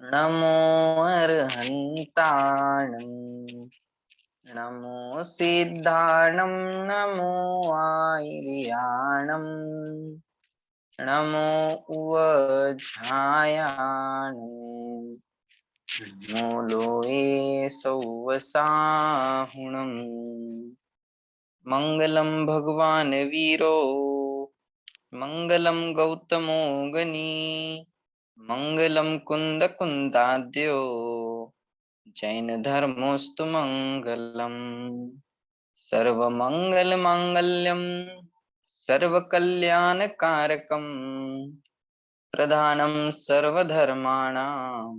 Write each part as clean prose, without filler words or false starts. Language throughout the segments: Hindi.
नमो अर्हन्ताणं नमो सिद्धाणं नमो आयर्याणं नमो उवझायाणं नमो लोये सौवसाहुणं मंगलम भगवान वीरो मंगलम गौतमो गनी मंगलम कुंद कुंदाद्यो जैन धर्मोस्तु मंगलम सर्वमंगल मांगल्यम सर्वकल्याणकारकम प्रधानम सर्वधर्माणां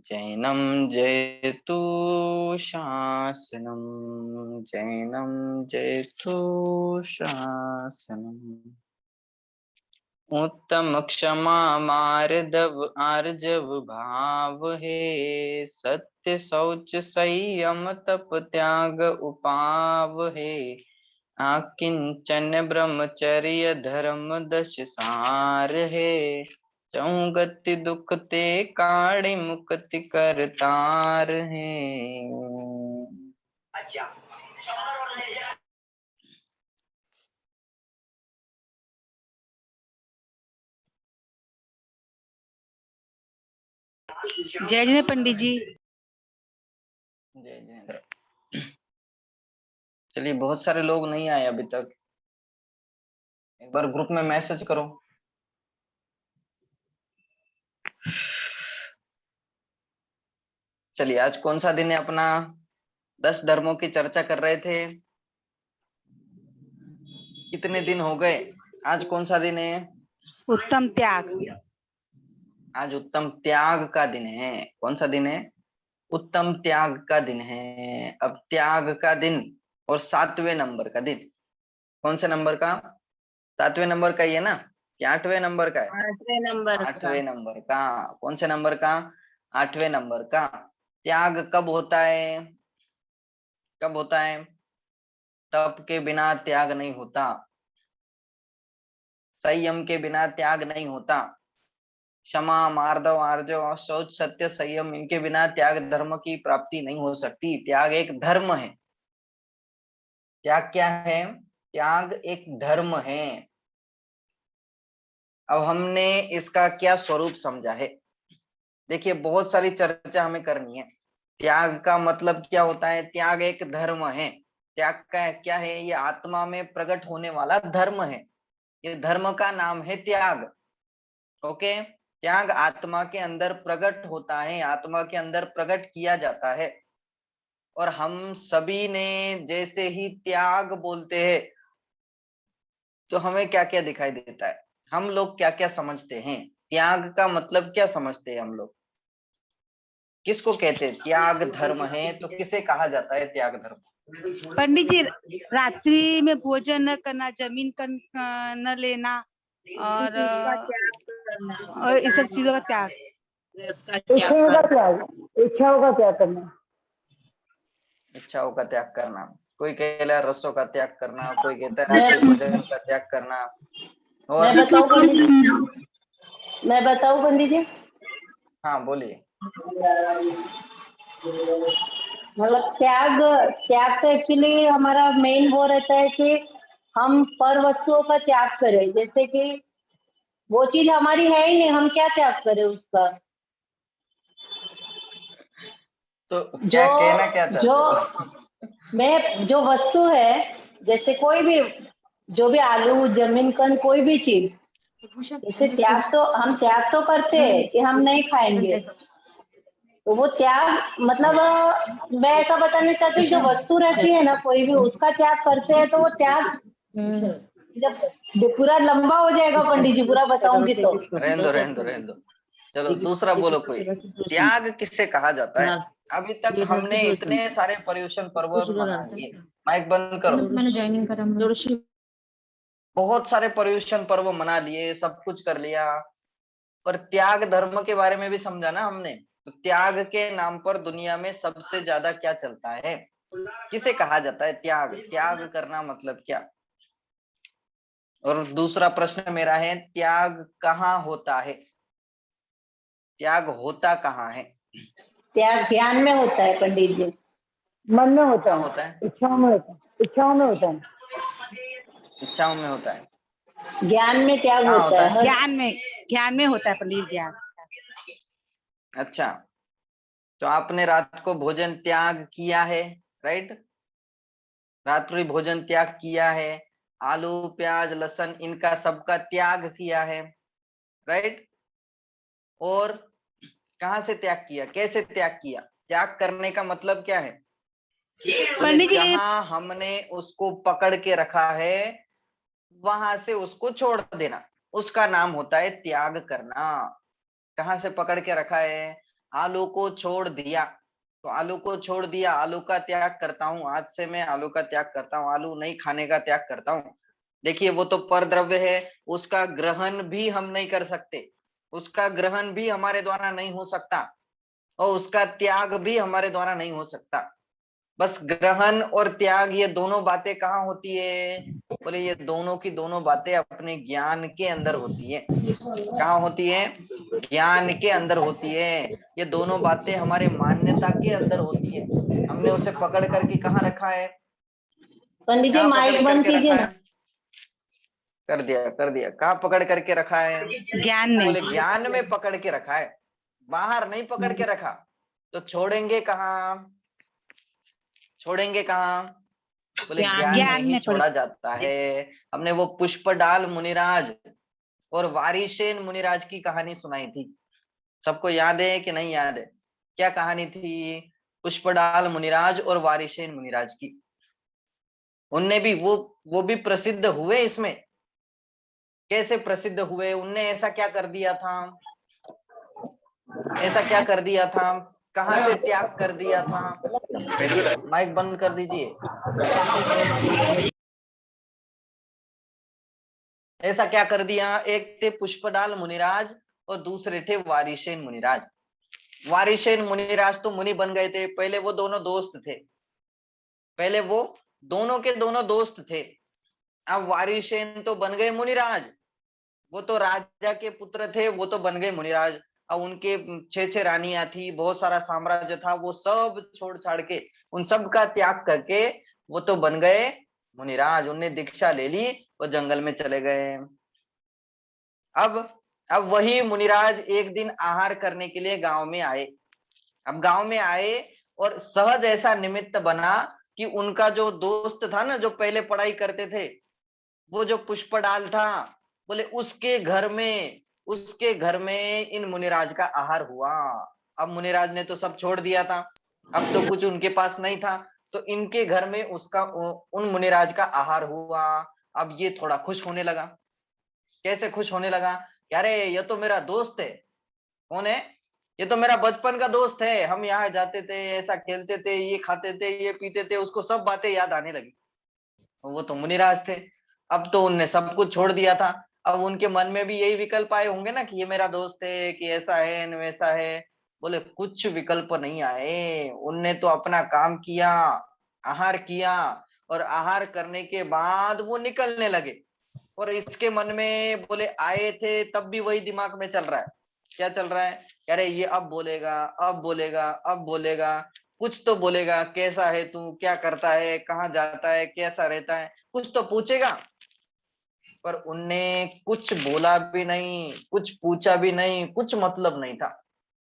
जैनम जयतु शासनम जैनम जयतु शासनम उत्तम क्षमा मार्दव आर्जव भाव है सत्य शौच संयम तप त्याग उपाव है आकिंचन ब्रह्मचर्य धर्म दश सार है चौगति दुख ते काढ़ी मुक्ति करतार है। जय जय पंडित जी। जय जय। चलिए, बहुत सारे लोग नहीं आए अभी तक, एक बार ग्रुप में मैसेज करो। चलिए, आज कौन सा दिन है अपना? 10 धर्मों की चर्चा कर रहे थे, कितने दिन हो गए? आज कौन सा दिन है? उत्तम त्याग। आज उत्तम त्याग का दिन है। कौन सा दिन है? उत्तम त्याग का दिन है। अब त्याग का दिन और 7वें नंबर का दिन, कौन से नंबर का? 7वें नंबर का ही है ना, कि 8वें नंबर का है? 8वें नंबर का। 8वें नंबर का। कौन से नंबर का? 8वें नंबर का। त्याग कब होता है? कब होता है? तप के बिना त्याग नहीं होता, संयम के बिना त्याग नहीं होता, क्षमा मार्दव आर्जव और शौच सत्य संयम, इनके बिना त्याग धर्म की प्राप्ति नहीं हो सकती। त्याग एक धर्म है। त्याग क्या है? त्याग एक धर्म है। अब हमने इसका क्या स्वरूप समझा है? देखिए, बहुत सारी चर्चा हमें करनी है। त्याग का मतलब क्या होता है? त्याग एक धर्म है। त्याग का क्या है? ये आत्मा में प्रकट होने वाला धर्म है। ये धर्म का नाम है त्याग। ओके, त्याग आत्मा के अंदर प्रकट होता है, आत्मा के अंदर प्रकट किया जाता है। और हम सभी ने जैसे ही त्याग बोलते हैं तो हमें क्या क्या दिखाई देता है? हम लोग क्या क्या समझते हैं? त्याग का मतलब क्या समझते हैं हम लोग? किसको कहते हैं त्याग धर्म है? तो किसे कहा जाता है त्याग धर्म? पंडित जी, रात्रि में भोजन न करना, जमीन का न लेना, और ये सब चीजों का त्याग। इच्छाओं का त्याग, इच्छाओं का त्याग करना। इच्छाओं का त्याग करना। कोई कहता है रसों का त्याग करना, कोई कहता है रात्रि भोजन का त्याग करना। और मैं बताऊं पंडित जी? मैं बताऊं पंडित जी? हाँ, बोलिए। मतलब त्याग, त्याग तो एक्चुअली हमारा मेन वो रहता है कि हम पर वस्तुओं का त्याग करें। जैसे कि वो चीज हमारी है ही नहीं, हम क्या त्याग करें उसका? तो जो क्या कहना क्या जो चाहते हो? मैं जो वस्तु है, जैसे कोई भी, जो भी आलू जमीन कन कोई भी चीज, जैसे त्याग तो हम त्याग तो करते हैं कि हम नहीं खाएंगे, तो वो त्याग मतलब मैं ऐसा बताना चाहती हूँ, जो वस्तु रहती है ना कोई भी, उसका त्याग करते हैं तो वो त्याग जब पूरा लंबा हो जाएगा पंडित जी, पूरा बताऊंगी तो। रहने दो, रहने दो, रहने दो। चलो, दूसरा बोलो कोई। त्याग किससे कहा जाता है? अभी तक हमने इतने सारे पर्युषण पर्व मना लिए। माइक बंद करो। मैंने ज्वाइनिंग करा। बहुत सारे पर्युषण पर्व मना लिए, सब कुछ कर लिया, पर त्याग धर्म के बारे में भी समझा ना हमने। तो त्याग के नाम पर दुनिया में सबसे ज्यादा क्या चलता है? किसे कहा जाता है त्याग? त्याग करना मतलब क्या? और दूसरा प्रश्न मेरा है, त्याग कहाँ होता है? त्याग होता कहाँ है? त्याग ज्ञान में होता है पंडित जी। मन में होता कहाँ है, होता है? इच्छाओं में होता है, इच्छाओं में होता है। इच्छाओं में होता है। ज्ञान में त्याग कहाँ होता है। ज्ञान में होता है पंडित ज्ञान। अच्छा, तो आपने रात को भोजन त्याग किया है, राइट? रात्रि भोजन त्याग किया है, आलू प्याज लहसुन इनका सबका त्याग किया है, राइट? और कहाँ से त्याग किया, कैसे त्याग किया? त्याग करने का मतलब क्या है? पंडित जी जहां हमने उसको पकड़ के रखा है वहां से उसको छोड़ देना, उसका नाम होता है त्याग करना। कहाँ से पकड़ के रखा है? आलू को छोड़ दिया, तो आलू को छोड़ दिया, आलू का त्याग करता हूँ, आज से मैं आलू का त्याग करता हूँ, आलू नहीं खाने का त्याग करता हूँ। देखिए वो तो परद्रव्य है, उसका ग्रहण भी हम नहीं कर सकते, उसका ग्रहण भी हमारे द्वारा नहीं हो सकता और उसका त्याग भी हमारे द्वारा नहीं हो सकता। बस ग्रहण और त्याग ये दोनों बातें कहाँ होती है? बोले ये दोनों की दोनों बातें अपने ज्ञान के अंदर होती है। कहाँ होती है? ज्ञान के अंदर होती है। ये दोनों बातें हमारे मान्यता के अंदर होती है। हमने उसे पकड़ करके कहाँ रखा है? पंडित जी कहाँ पकड़ माइक बंद करके कीजिए रखा ना। है? कर दिया, कर दिया। कहाँ पकड़ करके रखा है? ज्ञान में। बोले ज्ञान में पकड़ के रखा है, बाहर नहीं पकड़ के रखा। तो छोड़ेंगे कहाँ? छोड़ेंगे कहाँ? बोले ज्ञान में ही छोड़ा जाता है। हमने वो पुष्पडाल मुनिराज और वारिशेन मुनिराज की कहानी सुनाई थी, सबको याद है कि नहीं याद है? क्या कहानी थी? पुष्पडाल मुनिराज और वारिशेन मुनिराज की। उनने भी वो भी प्रसिद्ध हुए इसमें। कैसे प्रसिद्ध हुए? उनने ऐसा क्या कर दिया था? ऐसा क्या कर दिया था? कहाँ से त्याग कर दिया था? माइक बंद कर दीजिए। ऐसा क्या कर दिया? एक थे पुष्पडाल मुनिराज और दूसरे थे वारिशेन मुनिराज। वारिशेन मुनिराज तो मुनि बन गए थे, पहले वो दोनों दोस्त थे, पहले वो दोनों के दोनों दोस्त थे। अब वारिशेन तो बन गए मुनिराज, वो तो राजा के पुत्र थे, वो तो बन गए मुनिराज। अब उनके 6 रानियां थी, बहुत सारा साम्राज्य था, वो सब छोड़ छाड़ के उन सब का त्याग करके वो तो बन गए मुनिराज। उनने दीक्षा ले ली, वो जंगल में चले गए। अब अब वही मुनिराज एक दिन आहार करने के लिए गांव में आए। अब गांव में आए और सहज ऐसा निमित्त बना कि उनका जो दोस्त था ना, जो पहले पढ़ाई करते थे, वो जो पुष्पडाल था, बोले उसके घर में इन मुनिराज का आहार हुआ। अब मुनिराज ने तो सब छोड़ दिया था, अब तो कुछ उनके पास नहीं था, तो इनके घर में उसका उन मुनिराज का आहार हुआ। अब ये थोड़ा खुश होने लगा। कैसे खुश होने लगा? अरे ये तो मेरा दोस्त है। कौन है? ये तो मेरा बचपन का दोस्त है, हम यहाँ जाते थे, ऐसा खेलते थे, ये खाते थे, ये पीते थे। उसको सब बातें याद आने लगी। वो तो मुनिराज थे, अब तो उनने सब कुछ छोड़ दिया था। अब उनके मन में भी यही विकल्प आए होंगे ना कि ये मेरा दोस्त है, कि ऐसा है न वैसा है। बोले कुछ विकल्प नहीं आए, उनने तो अपना काम किया, आहार किया, और आहार करने के बाद वो निकलने लगे। और इसके मन में बोले आए थे तब भी वही दिमाग में चल रहा है। क्या चल रहा है? अरे ये अब बोलेगा, अब बोलेगा, अब बोलेगा, कुछ तो बोलेगा, कैसा है तू, क्या करता है, कहाँ जाता है, कैसा रहता है, कुछ तो पूछेगा। पर उनने कुछ बोला भी नहीं, कुछ पूछा भी नहीं, कुछ मतलब नहीं था।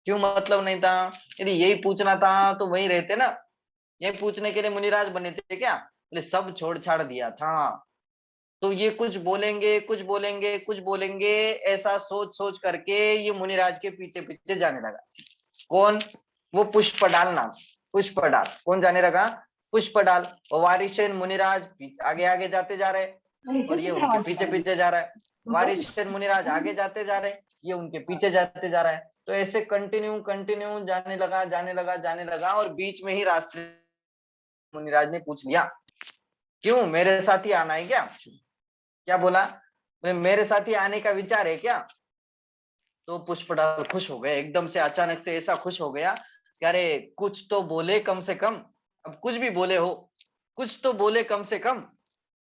क्यों मतलब नहीं था? यदि यही पूछना था तो वहीं रहते ना, यही पूछने के लिए मुनिराज बने थे क्या? बोले सब छोड़ छाड़ दिया था। तो ये कुछ बोलेंगे, कुछ बोलेंगे, कुछ बोलेंगे, ऐसा सोच सोच करके ये मुनिराज के पीछे पीछे जाने लगा। कौन? वो पुष्पडाल नाम, पुष्पडाल कौन जाने लगा? पुष्पडाल। और वारिशेन मुनिराज आगे आगे जाते जा रहे और ये उनके पीछे पीछे जा रहा है। वारिशेन मुनिराज आगे जाते जा रहे, ये उनके पीछे जाते जा रहा है। तो ऐसे कंटिन्यू कंटिन्यू जाने लगा, जाने लगा, जाने लगा। और बीच में ही रास्ते मुनिराज ने पूछ लिया, क्यों मेरे साथ ही आना है क्या? क्या बोला? मेरे साथ ही आने का विचार है क्या? तो पुष्पडाल खुश हो गए, एकदम से अचानक से ऐसा खुश हो गया कि अरे कुछ तो बोले कम से कम, अब कुछ भी बोले हो, कुछ तो बोले कम से कम।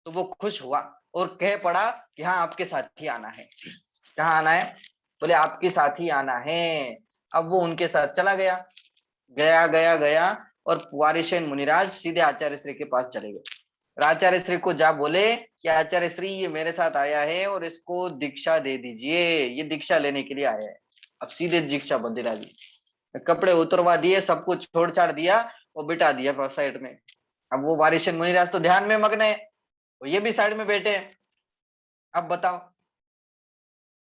तो वो खुश हुआ और कह पड़ा कि हाँ आपके साथ ही आना है। कहाँ आना है? बोले आपके साथ ही आना है। अब वो उनके साथ चला गया गया गया गया और वारिशेन मुनिराज सीधे आचार्य श्री के पास चले गए। आचार्य श्री को जा बोले कि आचार्य श्री ये मेरे साथ आया है और इसको दीक्षा दे दीजिए, ये दीक्षा लेने के लिए आया है। अब सीधे दीक्षा दिला दी, कपड़े उतरवा दिए, सब कुछ छोड़ छाड़ दिया और बिठा दिया साइड में। अब वो वारिशेन मुनिराज तो ध्यान में मग्न है, ये भी साइड में बैठे हैं। अब बताओ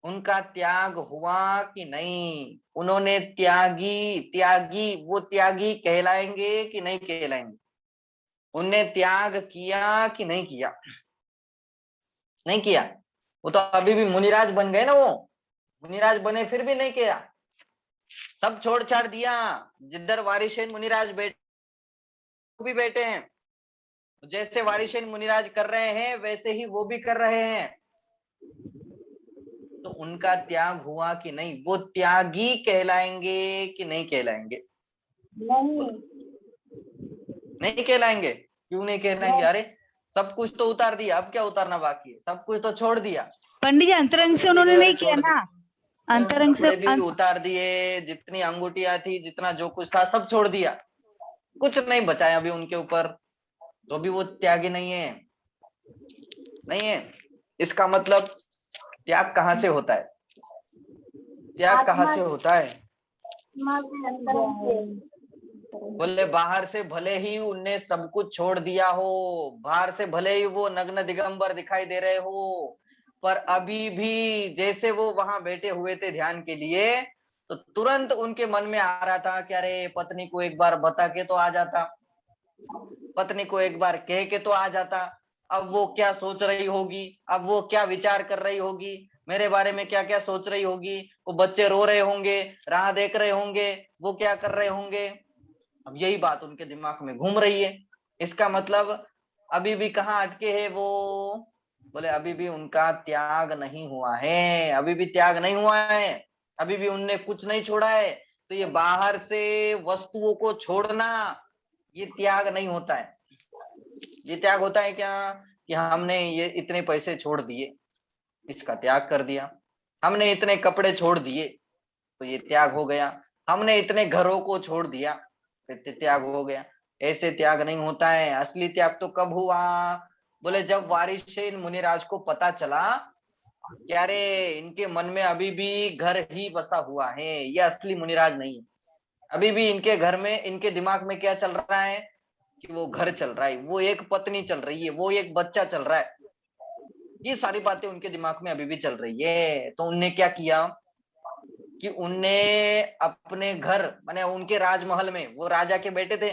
उनका त्याग हुआ कि नहीं? उन्होंने त्यागी वो त्यागी कहलाएंगे कि नहीं कहलाएंगे? उनने त्याग किया कि नहीं किया? नहीं किया। वो तो अभी भी मुनिराज बन गए ना, वो मुनिराज बने फिर भी नहीं किया, सब छोड़ छाड़ दिया। जिधर वारिशेन मुनिराज बैठे भी बैठे हैं, जैसे वारिशेन मुनिराज कर रहे हैं वैसे ही वो भी कर रहे हैं। तो उनका त्याग हुआ कि नहीं? वो त्यागी कहलाएंगे कि नहीं कहलाएंगे? नहीं कहलाएंगे। क्यों नहीं कहलाएंगे? अरे सब कुछ तो उतार दिया, अब क्या उतारना बाकी है? सब कुछ तो छोड़ दिया। पंडित जी अंतरंग से उन्होंने नहीं किया ना, अंतरंग से भी उतार दिए, जितनी अंगूठियां थी, जितना जो कुछ था सब छोड़ दिया, कुछ नहीं बचाया अभी उनके ऊपर, तो भी वो त्यागी नहीं है। नहीं है। इसका मतलब त्याग कहाँ से होता है? त्याग कहाँ से होता है? बोले बाहर से भले ही उनने सब कुछ छोड़ दिया हो, बाहर से भले ही वो नग्न दिगंबर दिखाई दे रहे हो, पर अभी भी जैसे वो वहां बैठे हुए थे ध्यान के लिए, तो तुरंत उनके मन में आ रहा था कि अरे पत्नी को एक बार बता के तो आ जाता, पत्नी को एक बार कह के तो आ जाता। अब वो क्या सोच रही होगी, अब वो क्या विचार कर रही होगी, मेरे बारे में क्या क्या सोच रही होगी, वो बच्चे रो रहे होंगे, राह देख रहे होंगे, वो क्या कर रहे होंगे। अब यही बात उनके दिमाग में घूम रही है। इसका मतलब अभी भी कहाँ अटके हैं वो? बोले अभी भी उनका त्याग नहीं हुआ है, अभी भी त्याग नहीं हुआ है, अभी भी उनने कुछ नहीं छोड़ा है। तो ये बाहर से वस्तुओं को छोड़ना ये त्याग नहीं होता है। ये त्याग होता है क्या? कि हमने ये इतने पैसे छोड़ दिए, इसका त्याग कर दिया। हमने इतने कपड़े छोड़ दिए, तो ये त्याग हो गया। हमने इतने घरों को छोड़ दिया, तो त्याग हो गया। ऐसे त्याग नहीं होता है। असली त्याग तो कब हुआ? बोले जब वारिशेन मुनिराज को पता चला कि अरे इनके मन में अभी भी घर ही बसा हुआ है, ये असली मुनिराज नहीं है। अभी भी इनके घर में, इनके दिमाग में क्या चल रहा है? कि वो घर चल रहा है, वो एक पत्नी चल रही है, वो एक बच्चा चल रहा है, ये सारी बातें उनके दिमाग में अभी भी चल रही है। तो उनने क्या किया कि उनने अपने घर माने उनके राजमहल में, वो राजा के बेटे थे,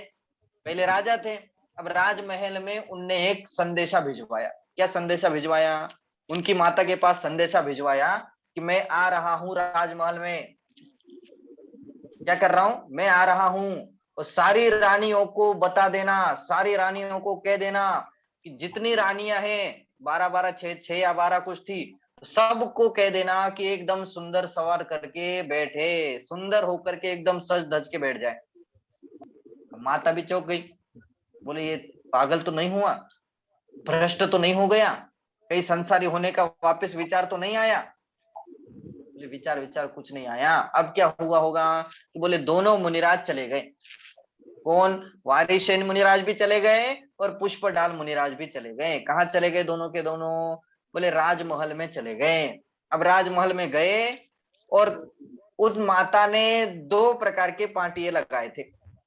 पहले राजा थे, अब राजमहल में उनने एक संदेशा भिजवाया। क्या संदेशा भिजवाया? उनकी माता के पास संदेशा भिजवाया कि मैं आ रहा हूं राजमहल में, क्या कर रहा हूं? मैं आ रहा हूं। और सारी रानियों को बता देना, सारी रानियों को कह देना कि जितनी रानियां हैं, 12 6 या 12 कुछ थी, सबको कह देना कि एकदम सुंदर सवार करके बैठे, सुंदर होकर के एकदम सज धज के बैठ जाए। माता भी चौंक गई, बोले ये पागल तो नहीं हुआ, भ्रष्ट तो नहीं हो गया, कहीं संसारी होने का वापस विचार तो नहीं आया? बोले विचार विचार कुछ नहीं आया। अब क्या हुआ होगा कि बोले दोनों मुनिराज चले गए। कौन? वारिशेन मुनिराज भी चले गए और पुष्पडाल मुनिराज भी चले गए। कहाँ चले गए दोनों के दोनों? बोले राजमहल में चले गए। अब राजमहल में गए और उस माता ने 2 प्रकार के पाटिये लगाए थे।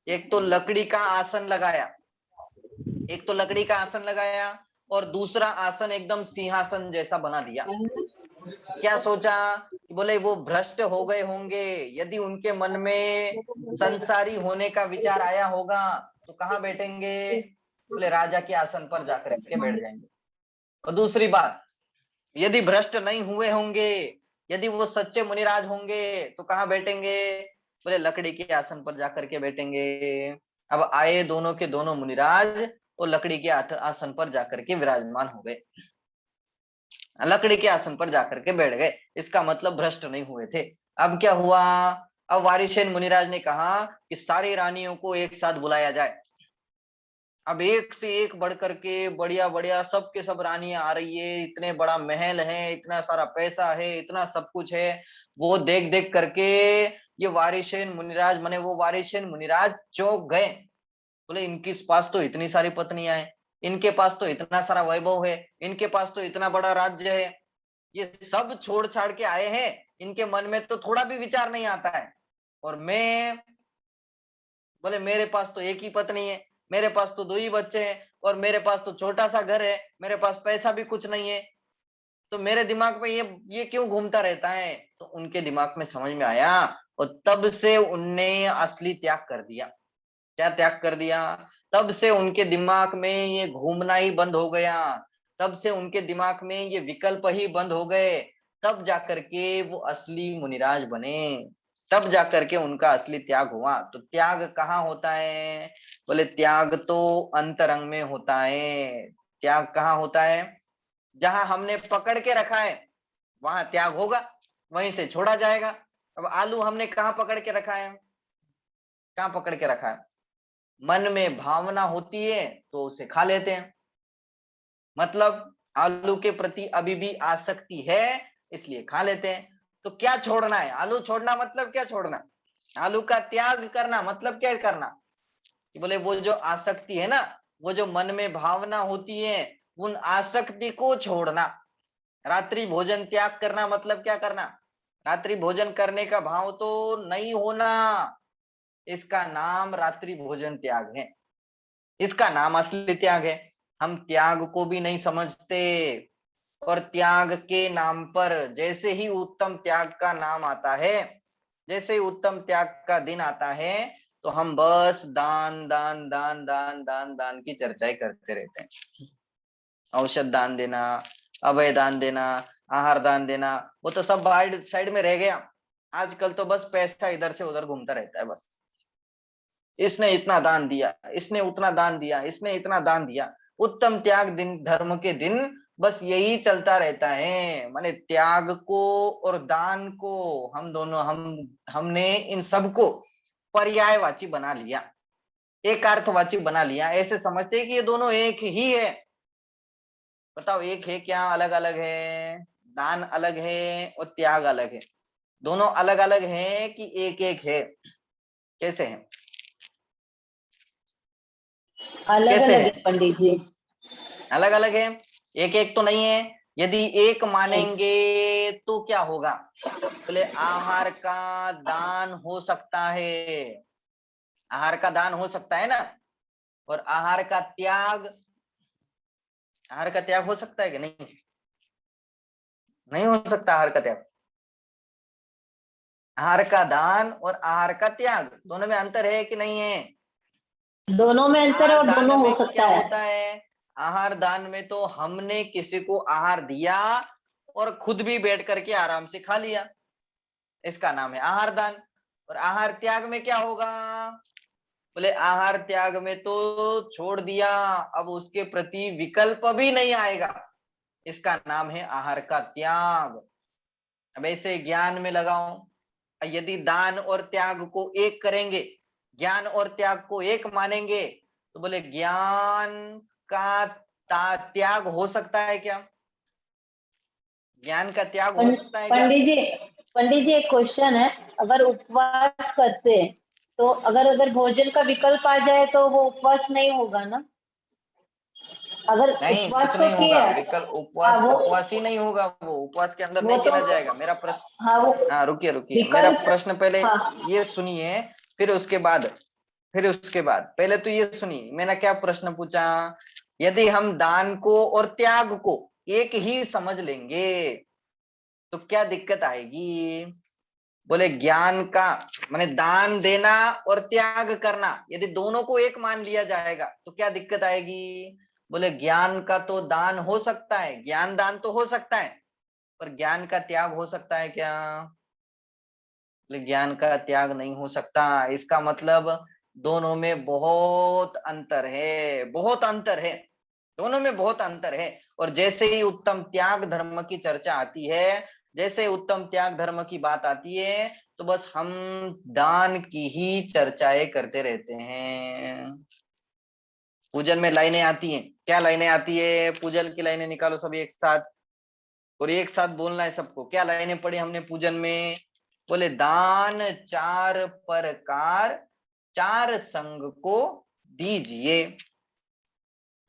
एक तो लकड़ी का आसन लगाया, एक तो लकड़ी का आसन लगाया और दूसरा आसन एकदम सिंहासन जैसा बना दिया। क्या सोचा कि बोले वो भ्रष्ट हो गए होंगे, यदि उनके मन में संसारी होने का विचार आया होगा तो कहाँ बैठेंगे? बोले राजा के आसन पर जाकर के बैठ जाएंगे। और दूसरी बात, यदि भ्रष्ट नहीं हुए होंगे, यदि वो सच्चे मुनिराज होंगे तो कहाँ बैठेंगे? बोले लकड़ी के आसन पर जाकर के बैठेंगे। अब आए दोनों के दोनों मुनिराज और लकड़ी के आसन पर जाकर के विराजमान हो गए, लकड़ी के आसन पर जाकर के बैठ गए। इसका मतलब भ्रष्ट नहीं हुए थे। अब क्या हुआ? अब वारिशेन मुनिराज ने कहा कि सारी रानियों को एक साथ बुलाया जाए। अब एक से एक बढ़कर के बढ़िया बढ़िया सबके सब रानियां आ रही है, इतने बड़ा महल है, इतना सारा पैसा है, इतना सब कुछ है। वो देख देख करके ये वारिशेन मुनिराज माने वो वारिशेन मुनिराज चौंक गए। बोले इनके पास तो इतनी सारी पत्नियां हैं, इनके पास तो इतना सारा वैभव है, इनके पास तो इतना बड़ा राज्य है, ये सब छोड़ छाड़ के आए हैं, इनके मन में तो थोड़ा भी विचार नहीं आता है। और मैं, बोले मेरे पास तो एक ही पत्नी है, मेरे पास तो 2 ही बच्चे हैं, और मेरे पास तो छोटा सा घर है, मेरे पास पैसा भी कुछ नहीं है, तो मेरे दिमाग में ये क्यों घूमता रहता है। तो उनके दिमाग में समझ में आया, और तब से उनने असली त्याग कर दिया। क्या त्याग कर दिया? तब से उनके दिमाग में ये घूमना ही बंद हो गया, तब से उनके दिमाग में ये विकल्प ही बंद हो गए, तब जाकर के वो असली मुनिराज बने, तब जाकर के उनका असली त्याग हुआ। तो त्याग कहाँ होता है? बोले त्याग तो अंतरंग में होता है। त्याग कहाँ होता है? जहां हमने पकड़ के रखा है वहां त्याग होगा, वहीं से छोड़ा जाएगा। अब आलू हमने कहाँ पकड़ के रखा है? कहाँ पकड़ के रखा है? मन में भावना होती है तो उसे खा लेते हैं, मतलब आलू के प्रति अभी भी आसक्ति है इसलिए खा लेते हैं। तो क्या छोड़ना है? आलू छोड़ना मतलब क्या छोड़ना? आलू का त्याग करना मतलब क्या करना? कि बोले वो जो आसक्ति है ना, वो जो मन में भावना होती है, उन आसक्ति को छोड़ना। रात्रि भोजन त्याग करना मतलब क्या करना? रात्रि भोजन करने का भाव तो नहीं होना, इसका नाम रात्रि भोजन त्याग है, इसका नाम असली त्याग है। हम त्याग को भी नहीं समझते, और त्याग के नाम पर जैसे ही उत्तम त्याग का नाम आता है, जैसे ही उत्तम त्याग का दिन आता है, तो हम बस दान दान दान दान दान दान की चर्चाएं करते रहते हैं। औषध दान देना, अभय दान देना, आहार दान देना, वो तो सब साइड में रह गया। आजकल तो बस पैसा इधर से उधर घूमता रहता है बस। इसने इतना दान दिया, इसने उतना दान दिया, इसने इतना दान दिया। उत्तम त्याग दिन, धर्म के दिन बस यही चलता रहता है। माने त्याग को और दान को हम दोनों हमने इन सबको पर्यायवाची बना लिया, एकार्थवाची बना लिया। ऐसे समझते हैं कि ये दोनों एक ही है। बताओ एक है क्या अलग अलग है? दान अलग है और त्याग अलग है। दोनों अलग अलग है कि एक एक है? कैसे है? अलग कैसे अलग है? है पंडित जी। अलग अलग है, एक एक तो नहीं है। यदि एक नहीं, मानेंगे तो क्या होगा? बोले आहार का दान हो सकता है, आहार का दान हो सकता है ना। और आहार का त्याग, आहार का त्याग हो सकता है कि नहीं? नहीं हो सकता आहार का त्याग। आहार का दान और आहार का त्याग दोनों में अंतर है कि नहीं है? दोनों में अंतर है आहार और दोनों दान हो में सकता क्या है। होता है? आहार दान में तो हमने किसी को आहार दिया और खुद भी बैठ करके आराम से खा लिया, इसका नाम है आहार दान। और आहार त्याग में क्या होगा? बोले आहार त्याग में तो छोड़ दिया, अब उसके प्रति विकल्प भी नहीं आएगा, इसका नाम है आहार का त्याग। अब ऐसे ज्ञान में लगाओ, यदि दान और त्याग को एक करेंगे, ज्ञान और त्याग को एक मानेंगे, तो बोले ज्ञान का त्याग हो सकता है क्या? ज्ञान का त्याग हो सकता है क्या? पंडित जी, पंडित जी एक क्वेश्चन है। अगर उपवास करते हैं तो अगर भोजन का विकल्प आ जाए तो वो उपवास नहीं होगा ना? अगर नहीं, उपवास कुछ तो नहीं होगा, किया। विकल्प हाँ उपवास, वो उपवास ही नहीं होगा, वो उपवास के अंदर वो नहीं तो गिना जाएगा। मेरा प्रश्न, हाँ वो हाँ रुकिए रुकिए, मेरा विकल्प। प्रश्न पहले हाँ ये सुनिए, फिर उसके बाद, फिर उसके बाद पहले तो ये सुनिए मैंने क्या प्रश्न पूछा। यदि हम दान को और त्याग को एक ही समझ लेंगे तो क्या दिक्कत आएगी? बोले ज्ञान का माने दान देना और त्याग करना, यदि दोनों को एक मान लिया जाएगा तो क्या दिक्कत आएगी? बोले ज्ञान का तो दान हो सकता है, ज्ञान दान तो हो सकता है, पर ज्ञान का त्याग हो सकता है क्या? बोले ज्ञान का त्याग नहीं हो सकता। इसका मतलब दोनों में बहुत अंतर है, बहुत अंतर है, दोनों में बहुत अंतर है। और जैसे ही उत्तम त्याग धर्म की चर्चा आती है, जैसे उत्तम त्याग धर्म की बात आती है, तो बस हम दान की ही चर्चाएं करते रहते हैं। पूजन में लाइनें आती हैं, क्या लाइनें आती है? पूजन की लाइनें निकालो सभी एक साथ, और एक साथ बोलना है सबको। क्या लाइनें पढ़ी हमने पूजन में? बोले दान चार प्रकार चार संग को दीजिए।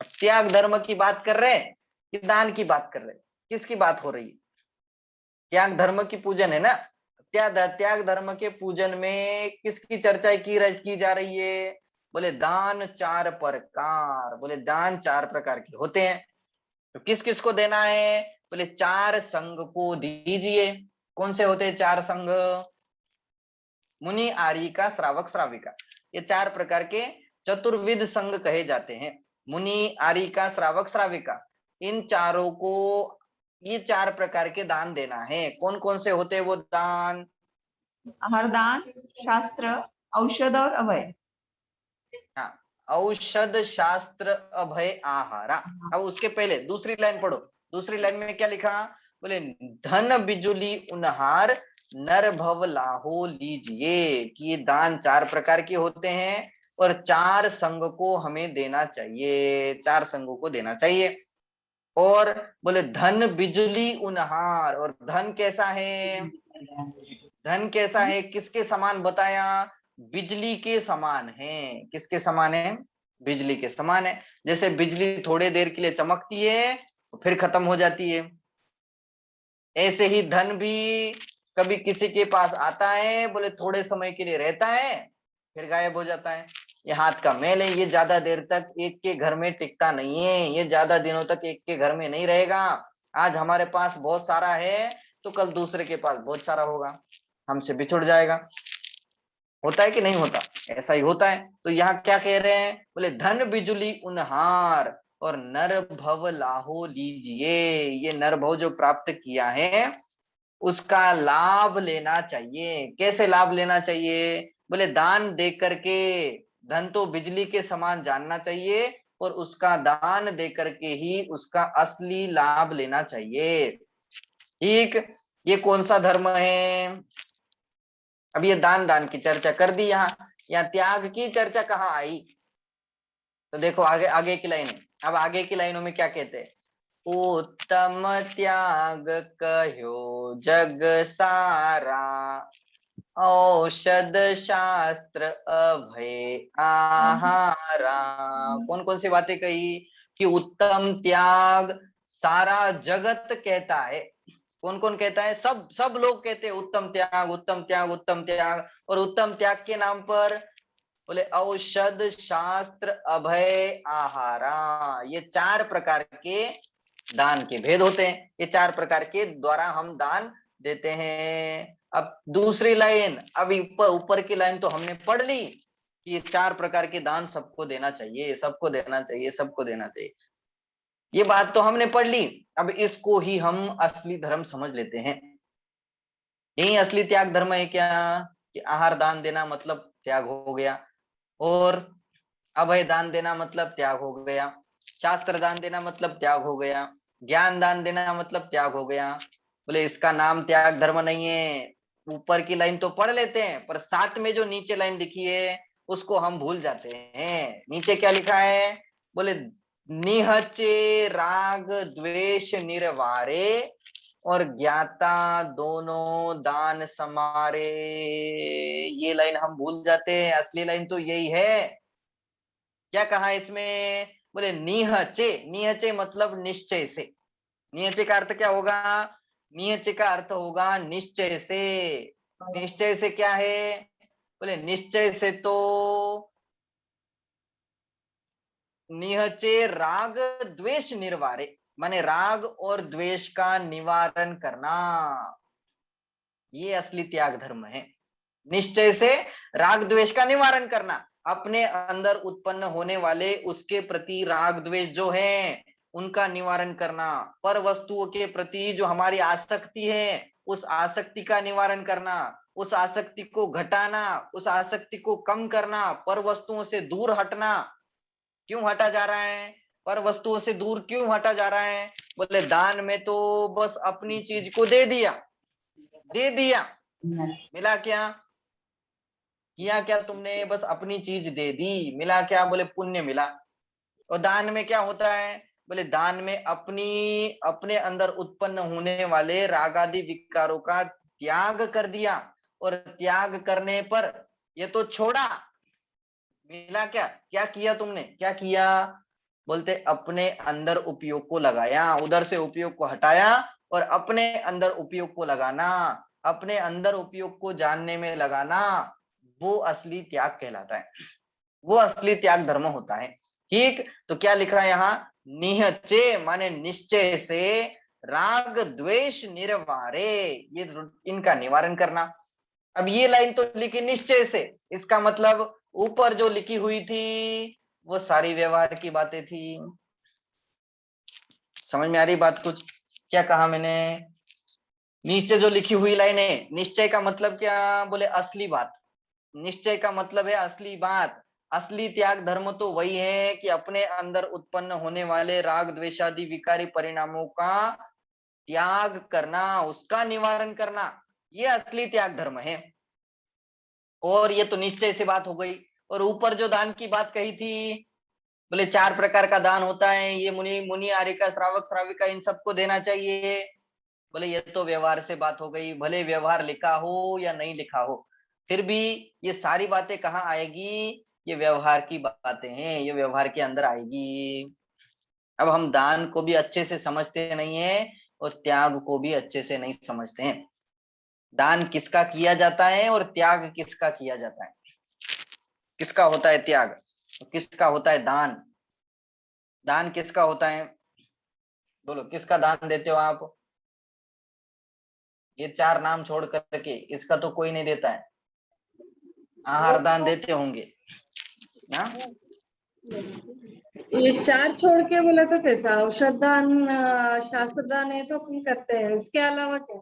त्याग धर्म की बात कर रहे हैं कि दान की बात कर रहे हैं? किसकी बात हो रही है? त्याग धर्म की पूजन है ना। त्याग धर्म के पूजन में किसकी चर्चा की जा रही है? बोले दान चार प्रकार, बोले दान चार प्रकार के होते हैं। तो किस किस को देना है? बोले चार संघ को दीजिए। कौन से होते हैं चार संघ? मुनि, आर्यिका, श्रावक, श्राविका, ये चार प्रकार के चतुर्विध संघ कहे जाते हैं। मुनि, आर्यिका, श्रावक, श्राविका, इन चारों को ये चार प्रकार के दान देना है। कौन कौन से होते हैं वो दान? आहार दान, शास्त्र, औषध और अभय। हाँ, औषध, शास्त्र, अभय, आहारा। अब उसके पहले दूसरी लाइन पढ़ो। दूसरी लाइन में क्या लिखा? बोले धन बिजुली उनहार नर भव लाहो लीजिए, कि ये दान चार प्रकार के होते हैं और चार संघ को हमें देना चाहिए, चार संघों को देना चाहिए। और बोले धन बिजुली उनहार, और धन कैसा है? धन कैसा है? किसके समान बताया? बिजली के समान है। किसके समान है? बिजली के समान है। जैसे बिजली थोड़े देर के लिए चमकती है तो फिर खत्म हो जाती है, ऐसे ही धन भी कभी किसी के पास आता है, बोले थोड़े समय के लिए रहता है, फिर गायब हो जाता है। ये हाथ का मैल है, ये ज्यादा देर तक एक के घर में टिकता नहीं है, ये ज्यादा दिनों तक एक के घर में नहीं रहेगा। आज हमारे पास बहुत सारा है तो कल दूसरे के पास बहुत सारा होगा, हमसे बिछुड़ जाएगा। होता है कि नहीं होता? ऐसा ही होता है। तो यहाँ क्या कह रहे हैं? बोले धन बिजुली उनहार और नर भव लाहो लीजिए, ये नर भव जो प्राप्त किया है उसका लाभ लेना चाहिए। कैसे लाभ लेना चाहिए? बोले दान दे करके। धन तो बिजली के समान जानना चाहिए और उसका दान दे करके ही उसका असली लाभ लेना चाहिए। ठीक, ये कौन सा धर्म है? अब ये दान की चर्चा कर दी। यहाँ त्याग की चर्चा कहाँ आई? तो देखो आगे आगे की लाइन। अब आगे की लाइनों में क्या कहते हैं? उत्तम त्याग कहो जग सारा, औषध शास्त्र अभय आहारा। कौन कौन सी बातें कही? कि उत्तम त्याग सारा जगत कहता है। कौन कौन कहता है? सब लोग कहते हैं उत्तम त्याग, उत्तम त्याग, उत्तम त्याग। और उत्तम त्याग के नाम पर बोले औषध, शास्त्र, अभय, आहारा, ये चार प्रकार के दान के भेद होते हैं। ये चार प्रकार के द्वारा हम दान देते हैं। अब दूसरी लाइन, अब ऊपर की लाइन तो हमने पढ़ ली कि ये चार प्रकार के दान सबको देना चाहिए, सबको देना चाहिए, सबको देना चाहिए। ये बात तो हमने पढ़ ली। अब इसको ही हम असली धर्म समझ लेते हैं। यही असली त्याग धर्म है क्या? कि आहार दान देना मतलब त्याग हो गया, और अभय दान देना मतलब त्याग हो गया, शास्त्र दान देना मतलब त्याग हो गया, ज्ञान दान देना मतलब त्याग हो गया। बोले इसका नाम त्याग धर्म नहीं है। ऊपर की लाइन तो पढ़ लेते हैं पर साथ में जो नीचे लाइन लिखी है उसको हम भूल जाते हैं। नीचे क्या लिखा है? बोले निहचे राग द्वेष निर्वारे और ज्ञाता दोनों दान समारे। ये लाइन हम भूल जाते हैं, असली लाइन तो यही है। क्या कहा इसमें? बोले निहचे, निहचे मतलब निश्चय से। निहचे का अर्थ क्या होगा? निहचे का अर्थ होगा निश्चय से। निश्चय से क्या है? बोले निश्चय से तो निहचे राग द्वेष निर्वारे, माने राग और द्वेष का निवारण करना, ये असली त्याग धर्म है। निश्चय से राग द्वेष का निवारण करना, अपने अंदर उत्पन्न होने वाले उसके प्रति राग द्वेष जो है उनका निवारण करना, पर वस्तुओं के प्रति जो हमारी आसक्ति है उस आसक्ति का निवारण करना, उस आसक्ति को घटाना, उस आसक्ति को कम करना, पर वस्तुओं से दूर हटना। क्यों हटा जा रहा है? पर वस्तुओं से दूर क्यों हटा जा रहा है? बोले दान में तो बस अपनी चीज को दे दिया, दे दिया, मिला क्या? किया क्या तुमने? बस अपनी चीज दे दी, मिला क्या? बोले पुण्य मिला। और दान में क्या होता है? बोले दान में अपने अंदर उत्पन्न होने वाले रागादि विकारों का त्याग कर दिया, और त्याग करने पर ये तो छोड़ा, मिला क्या? क्या किया तुमने? क्या किया? बोलते अपने अंदर उपयोग को लगाया, उधर से उपयोग को हटाया और अपने अंदर उपयोग को लगाना, अपने अंदर उपयोग को जानने में लगाना, वो असली त्याग कहलाता है, वो असली त्याग धर्म होता है। ठीक, तो क्या लिखा है यहाँ? निहचे माने निश्चय से, राग द्वेष निर्वारे, ये इनका निवारण करना। अब ये लाइन तो लिखी निश्चय से, इसका मतलब ऊपर जो लिखी हुई थी वो सारी व्यवहार की बातें थी। समझ में आ रही बात कुछ? क्या कहा मैंने? नीचे जो लिखी हुई लाइन है, निश्चय का मतलब क्या? बोले असली बात। निश्चय का मतलब है असली बात। असली त्याग धर्म तो वही है कि अपने अंदर उत्पन्न होने वाले राग द्वेषादि विकारी परिणामों का त्याग करना, उसका निवारण करना, ये असली त्याग धर्म है। और ये तो निश्चय से बात हो गई। और ऊपर जो दान की बात कही थी, बोले 4 प्रकार का दान होता है, ये मुनि आर्यिका श्रावक श्राविका इन सबको देना चाहिए। बोले ये तो व्यवहार से बात हो गई, भले व्यवहार लिखा हो या नहीं लिखा हो, फिर भी ये सारी बातें कहाँ आएगी? ये व्यवहार की बातें हैं, ये व्यवहार के अंदर आएगी। अब हम दान को भी अच्छे से समझते नहीं है और त्याग को भी अच्छे से नहीं समझते हैं। दान किसका किया जाता है और त्याग किसका किया जाता है? किसका होता है त्याग, किसका होता है दान? दान किसका होता है? बोलो, किसका दान देते हो आप? ये 4 नाम छोड़ करके इसका तो कोई नहीं देता है। आहार दान देते होंगे ना? ये 4 छोड़ के बोला तो कैसा? औषध दान, शास्त्र दान है तो अपन करते हैं, इसके अलावा क्या?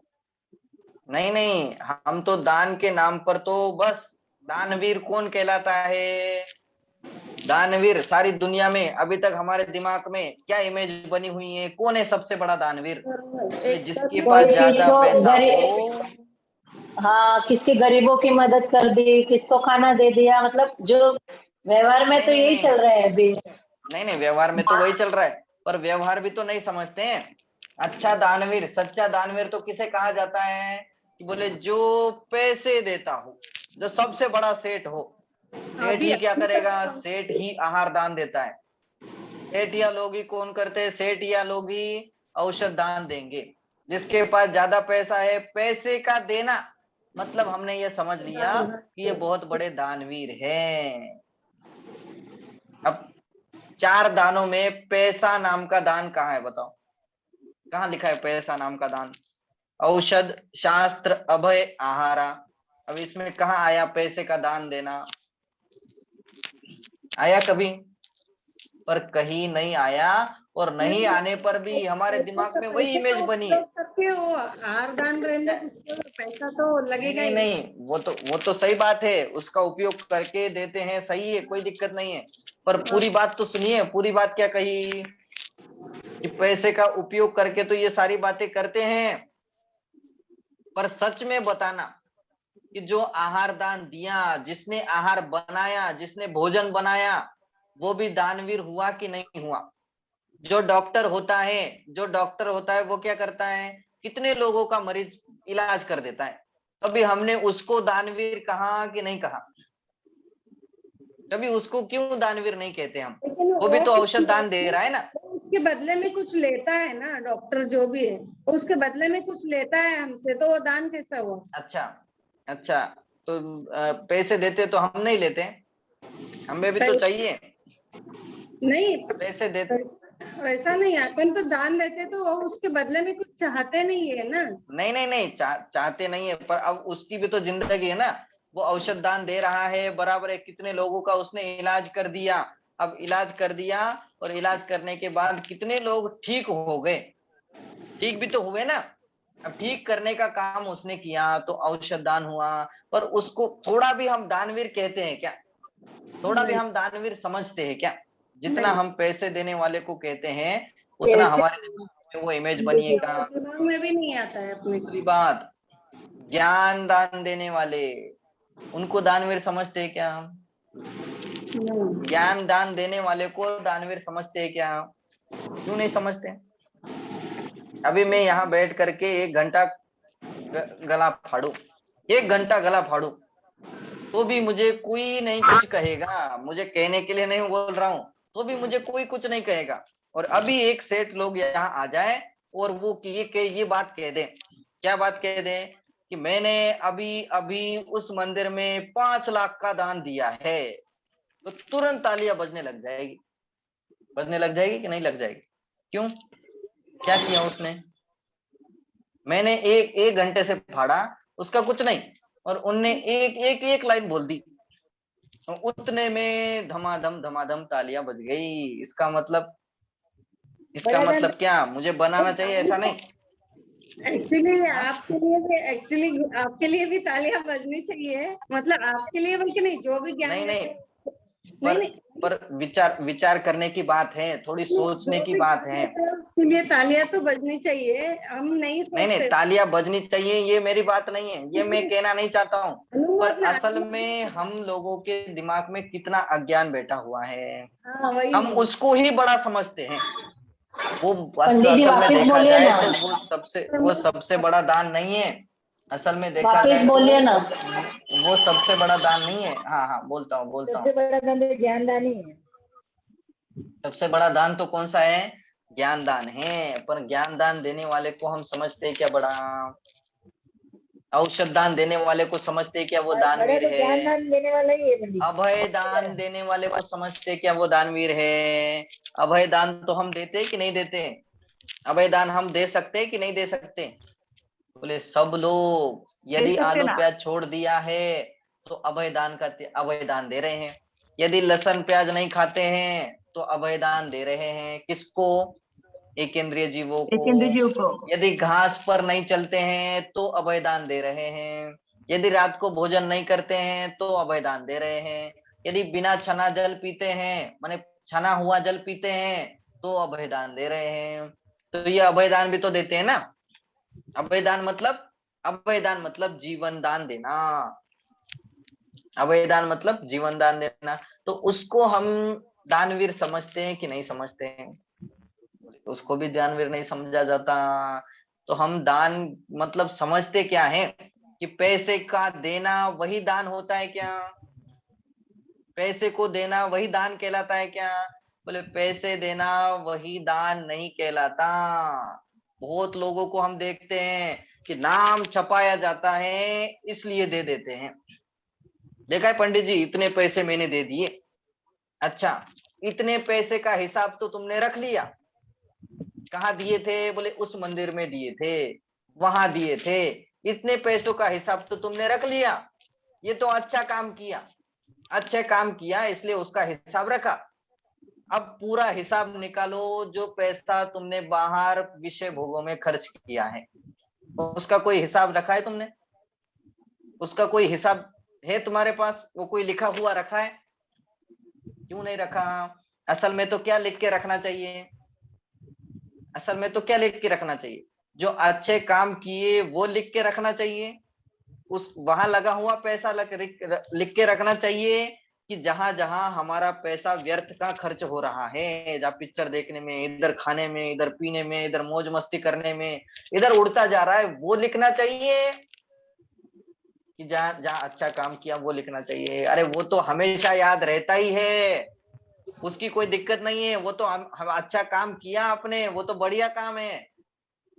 नहीं नहीं, हम तो दान के नाम पर तो बस, दानवीर कौन कहलाता है? दानवीर सारी दुनिया में अभी तक हमारे दिमाग में क्या इमेज बनी हुई है? कौन है सबसे बड़ा दानवीर? जिसके पास ज्यादा पैसा हो। हाँ, किसके गरीबों की मदद कर दी, किसको खाना दे दिया, मतलब जो व्यवहार में नहीं तो नहीं यही नहीं चल रहा है अभी। नहीं नहीं, व्यवहार में तो वही चल रहा है, पर व्यवहार भी तो नहीं समझते हैं। अच्छा दानवीर, सच्चा दानवीर तो किसे कहा जाता है? कि बोले जो पैसे देता हो, जो सबसे बड़ा सेठ हो। सेठ अभी ही क्या करेगा? सेठ ही आहार दान देता है। सेठ या लोग ही कौन करते हैं? सेठ या लोग ही औषध दान देंगे। जिसके पास ज्यादा पैसा है, पैसे का देना मतलब हमने ये समझ लिया कि ये बहुत बड़े दानवीर हैं। अब 4 दानों में पैसा नाम का दान कहाँ है? बताओ, कहाँ लिखा है पैसा नाम का दान? औषध, शास्त्र, अभय, आहारा। अब इसमें कहाँ आया पैसे का दान देना? आया कभी? पर कहीं नहीं आया। और नहीं आने पर भी हमारे दिमाग में वही इमेज बनी है। करके वो आहार दान रहने उसको पैसा तो नहीं लगेगा नहीं ही। नहीं, वो तो सही बात है, उसका उपयोग करके देते हैं, सही है, कोई दिक्कत नहीं है। पर पूरी बात तो सुनिए, पूरी बात क्या कही? कि पैसे का उपयोग करके तो ये सारी बातें करते हैं, पर सच में बताना कि जो आहार दान दिया, जिसने आहार बनाया, जिसने भोजन बनाया, वो भी दानवीर हुआ कि नहीं हुआ? जो डॉक्टर होता है, जो डॉक्टर होता है वो क्या करता है? कितने लोगों का मरीज इलाज कर देता है। कभी हमने उसको दानवीर कहा कि नहीं कहा? कभी उसको क्यों दानवीर नहीं कहते हम? लेकिन वो भी तो कुछ औषध दान दे रहा है ना। उसके बदले में कुछ लेता है ना, डॉक्टर जो भी है उसके बदले में कुछ लेता है हमसे, तो वो दान कैसा हुआ? अच्छा अच्छा, तो पैसे देते तो हम नहीं लेते? हमें भी तो चाहिए नहीं, पैसे दे। वैसा नहीं, अपन तो दान देते तो वो उसके बदले में कुछ चाहते नहीं है ना। नहीं नहीं नहीं, चाहते नहीं है, पर अब उसकी भी तो जिंदगी है ना। वो औषध दान दे रहा है, बराबर है, कितने लोगों का उसने इलाज कर दिया। अब इलाज कर दिया और इलाज करने के बाद कितने लोग ठीक हो गए, ठीक भी तो हुए ना। अब ठीक करने का काम उसने किया तो औषध दान हुआ। पर उसको थोड़ा भी हम दानवीर कहते हैं क्या? थोड़ा भी नहीं, हम दानवीर समझते हैं क्या? जितना नहीं, हम पैसे देने वाले को कहते हैं, उतना हमारे दिमाग में वो इमेज बनी है कहाँ? दिमाग में भी नहीं आता है अपने। दूसरी बात, ज्ञान दान देने वाले, उनको दानवीर समझते हैं क्या हम? ज्ञान दान देने वाले को दानवीर समझते हैं क्या हम? क्यों नहीं समझते? अभी मैं यहाँ बैठ करके 1 घंटा गला फाड़ू, 1 घंटा गला फाड़ू तो भी मुझे कोई नहीं कुछ कहेगा, मुझे कहने के लिए नहीं बोल रहा हूँ, तो भी मुझे कोई कुछ नहीं कहेगा। और अभी एक सेठ लोग यहाँ आ जाए और वो ये बात कह दे, क्या बात कह दे कि मैंने अभी अभी उस मंदिर में 5 लाख का दान दिया है, तो तुरंत तालियां बजने लग जाएगी। बजने लग जाएगी कि नहीं लग जाएगी? क्यों? क्या किया उसने? मैंने एक घंटे से फाड़ा, उसका कुछ नहीं, और उनने एक लाइन बोल दी, उतने में धमाधम तालियां बज गई। इसका मतलब क्या मुझे बनाना चाहिए? ऐसा नहीं। आपके लिए भी तालियां बजनी चाहिए, मतलब आपके लिए बल्कि नहीं, जो भी ज्ञान नहीं नहीं, नहीं नहीं पर विचार करने की बात है, थोड़ी सोचने की बात है। उसके लिए तालियां तो बजनी चाहिए, हम नहीं नहीं सोचते। तालियां बजनी चाहिए, ये मेरी बात नहीं है, ये मैं कहना नहीं चाहता हूँ, पर असल में हम लोगों के दिमाग में कितना अज्ञान बैठा हुआ है, हाँ वही हम उसको ही बड़ा समझते हैं। वो पंडित जी असल में वापिस देखा बोलिए जाए ना, तो वो सबसे बड़ा दान नहीं है। असल में देखा वापिस जाए तो बोलिए ना। वो सबसे बड़ा दान नहीं है। हाँ हाँ, बोलता हूँ। सबसे बड़ा दान तो ज्ञान दान ही है। सबसे बड़ा दान तो कौन सा है? ज्ञान दान है। पर ज्ञान दान देने वाले को हम समझते हैं क्या बड़ा? औषध दान देने वाले को समझते हैं क्या वो बड़ा दानवीर तो ज्ञान है? दान देने वाला ही है पंडित। अभय दान देने वाले को समझते हैं क्या वो दानवीर है? अभय दान तो हम देते हैं कि नहीं देते? अभय दान हम दे सकते हैं कि नहीं दे सकते? बोले सब लोग। यदि सकते आलू ना। प्याज छोड़ दिया है तो अभय दान का अभय दान दे रहे हैं। यदि लहसुन प्याज नहीं खाते हैं तो अभय दान दे रहे हैं। किसको? एक इंद्रिय जीवों को। एक इंद्रिय जीव को। यदि घास पर नहीं चलते हैं तो अभय दान दे रहे हैं। यदि रात को भोजन नहीं करते हैं तो अभय दान दे रहे हैं। यदि बिना छना जल पीते हैं, माने छना हुआ जल पीते हैं, तो अभय दान दे रहे हैं। तो ये अभय दान भी तो देते हैं ना। अभय दान मतलब जीवन दान देना। अभय दान मतलब जीवन दान देना। तो उसको हम दानवीर समझते हैं कि नहीं समझते हैं? उसको भी दानवीर नहीं समझा जाता। तो हम दान मतलब समझते क्या है कि पैसे का देना वही दान होता है क्या? पैसे को देना वही दान कहलाता है क्या? बोले पैसे देना वही दान नहीं कहलाता। बहुत लोगों को हम देखते हैं कि नाम छपाया जाता है इसलिए दे देते हैं। देखा है पंडित जी, इतने पैसे मैंने दे दिए। अच्छा, इतने पैसे का हिसाब तो तुमने रख लिया। कहाँ दिए थे? बोले उस मंदिर में दिए थे, वहां दिए थे। इतने पैसों का हिसाब तो तुमने रख लिया। ये तो अच्छा काम किया, अच्छे काम किया इसलिए उसका हिसाब रखा। अब पूरा हिसाब निकालो, जो पैसा तुमने बाहर विषय भोगों में खर्च किया है उसका कोई हिसाब रखा है तुमने? उसका कोई हिसाब है तुम्हारे पास? वो कोई लिखा हुआ रखा है? क्यों नहीं रखा? असल में तो क्या लिख के रखना चाहिए? असल में तो क्या लिख के रखना चाहिए? जो अच्छे काम किए वो लिख के रखना चाहिए। उस वहां लगा हुआ पैसा लिख के रखना चाहिए कि जहां जहां हमारा पैसा व्यर्थ का खर्च हो रहा है, जहाँ पिक्चर देखने में, इधर खाने में, इधर पीने में, इधर मौज मस्ती करने में, इधर उड़ता जा रहा है, वो लिखना चाहिए कि जहाँ जहाँ अच्छा काम किया वो लिखना चाहिए। अरे वो तो हमेशा याद रहता ही है, उसकी कोई दिक्कत नहीं है। वो तो हम अच्छा काम किया आपने, वो तो बढ़िया काम है।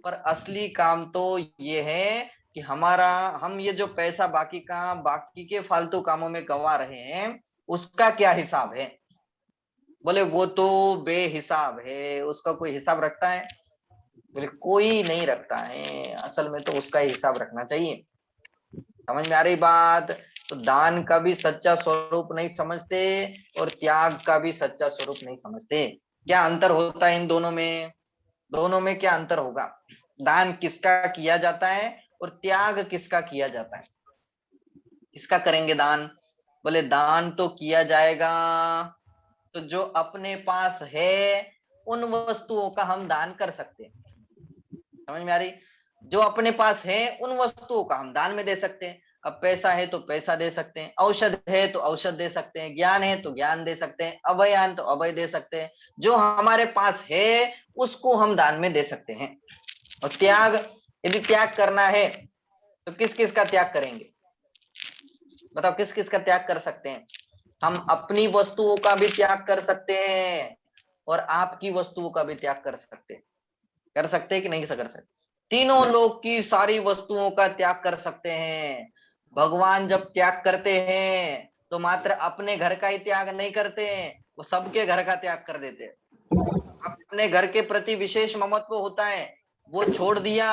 पर असली काम तो ये है कि हम ये जो पैसा बाकी के फालतू कामों में गंवा रहे हैं, उसका क्या हिसाब है? बोले वो तो बेहिसाब है, उसका कोई हिसाब रखता है? बोले कोई नहीं रखता है। असल में तो उसका ही हिसाब रखना चाहिए। समझ में आ रही बात? तो दान का भी सच्चा स्वरूप नहीं समझते और त्याग का भी सच्चा स्वरूप नहीं समझते। क्या अंतर होता है इन दोनों में? दोनों में क्या अंतर होगा? दान किसका किया जाता है और त्याग किसका किया जाता है? किसका करेंगे दान? बोले दान तो किया जाएगा तो जो अपने पास है उन वस्तुओं का हम दान कर सकते हैं। समझ में आ रही? जो अपने पास है उन वस्तुओं का हम दान में दे सकते हैं। अब पैसा है तो पैसा दे सकते हैं, औषध है तो औषध दे सकते हैं, ज्ञान है तो ज्ञान दे सकते हैं, अभयान तो अभय दे सकते हैं। जो हमारे पास है उसको हम दान में दे सकते हैं। और त्याग, यदि त्याग करना है तो किस किस का त्याग करेंगे? बताओ किस किस का त्याग कर सकते हैं? हम अपनी वस्तुओं का भी त्याग कर सकते हैं और आपकी वस्तुओं का भी त्याग कर सकते हैं कि नहीं कर सकते? तीनों लोग की सारी वस्तुओं का त्याग कर सकते हैं। भगवान जब त्याग करते हैं तो मात्र अपने घर का ही त्याग नहीं करते हैं, वो सबके घर का त्याग कर देते हैं। अपने घर के प्रति विशेष ममत्व होता है, वो छोड़ दिया।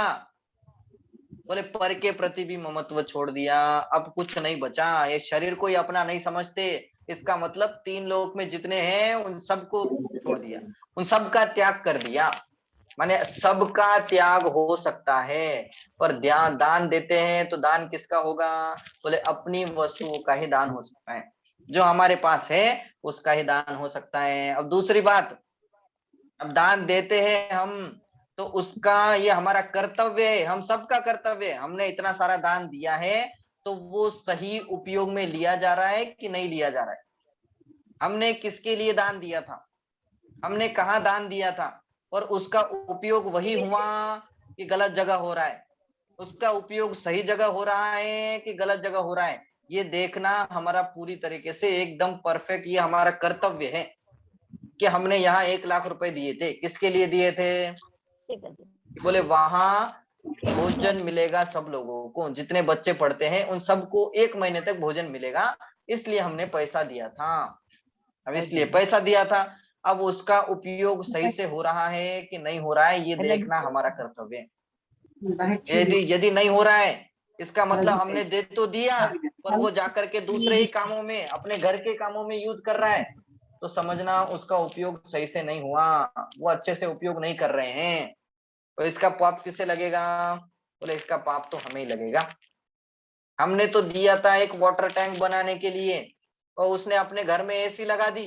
बोले पर के प्रति भी ममत्व छोड़ दिया, अब कुछ नहीं बचा। ये शरीर को ही अपना नहीं समझते, इसका मतलब तीन लोक में जितने हैं उन सबको छोड़ दिया, उन सबका त्याग कर दिया। माने सबका त्याग हो सकता है। पर ध्यान दान देते हैं तो दान किसका होगा? बोले अपनी वस्तुओं का ही दान हो सकता है, जो हमारे पास है उसका ही दान हो सकता है। अब दूसरी बात, अब दान देते हैं हम तो उसका ये हमारा कर्तव्य है, हम सबका कर्तव्य है। हमने इतना सारा दान दिया है तो वो सही उपयोग में लिया जा रहा है कि नहीं लिया जा रहा है? हमने किसके लिए दान दिया था, हमने कहाँ दान दिया था, और उसका उपयोग वही हुआ कि गलत जगह हो रहा है? उसका उपयोग सही जगह हो रहा है कि गलत जगह हो रहा है, ये देखना हमारा पूरी तरीके से एकदम परफेक्ट, ये हमारा कर्तव्य है कि हमने यहाँ 1 लाख रुपए दिए थे, किसके लिए दिए थे? बोले वहां भोजन मिलेगा सब लोगों को, जितने बच्चे पढ़ते हैं उन सबको 1 महीने तक भोजन मिलेगा, इसलिए हमने पैसा दिया था। अब इसलिए पैसा दिया था, अब उसका उपयोग सही से हो रहा है कि नहीं हो रहा है, ये देखना हमारा कर्तव्य है। यदि यदि नहीं हो रहा है, इसका मतलब हमने दे तो दिया पर वो जाकर के दूसरे ही कामों में, अपने घर के कामों में यूज कर रहा है, तो समझना उसका उपयोग सही से नहीं हुआ, वो अच्छे से उपयोग नहीं कर रहे हैं। तो इसका पाप किसे लगेगा? बोले इसका पाप तो हमें ही लगेगा। हमने तो दिया था एक वाटर टैंक बनाने के लिए और उसने अपने घर में एसी लगा दी,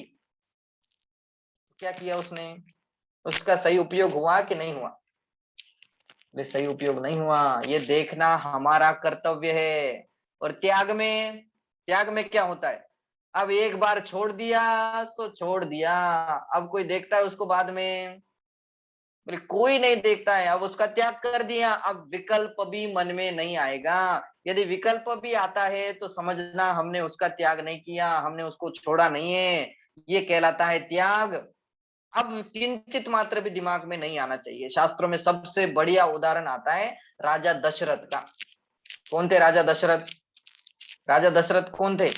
क्या किया उसने? उसका सही उपयोग हुआ कि नहीं हुआ? सही उपयोग नहीं हुआ, ये देखना हमारा कर्तव्य है। और त्याग में क्या होता है? अब एक बार छोड़ दिया सो छोड़ दिया, अब कोई देखता है उसको बाद में? बोले कोई नहीं देखता है। अब उसका त्याग कर दिया, अब विकल्प भी मन में नहीं आएगा। यदि विकल्प भी आता है तो समझना हमने उसका त्याग नहीं किया, हमने उसको छोड़ा नहीं है, ये कहलाता है त्याग। अब किंचित मात्र भी दिमाग में नहीं आना चाहिए। शास्त्रों में सबसे बढ़िया उदाहरण आता है राजा दशरथ का। कौन थे राजा दशरथ? राजा दशरथ कौन थे?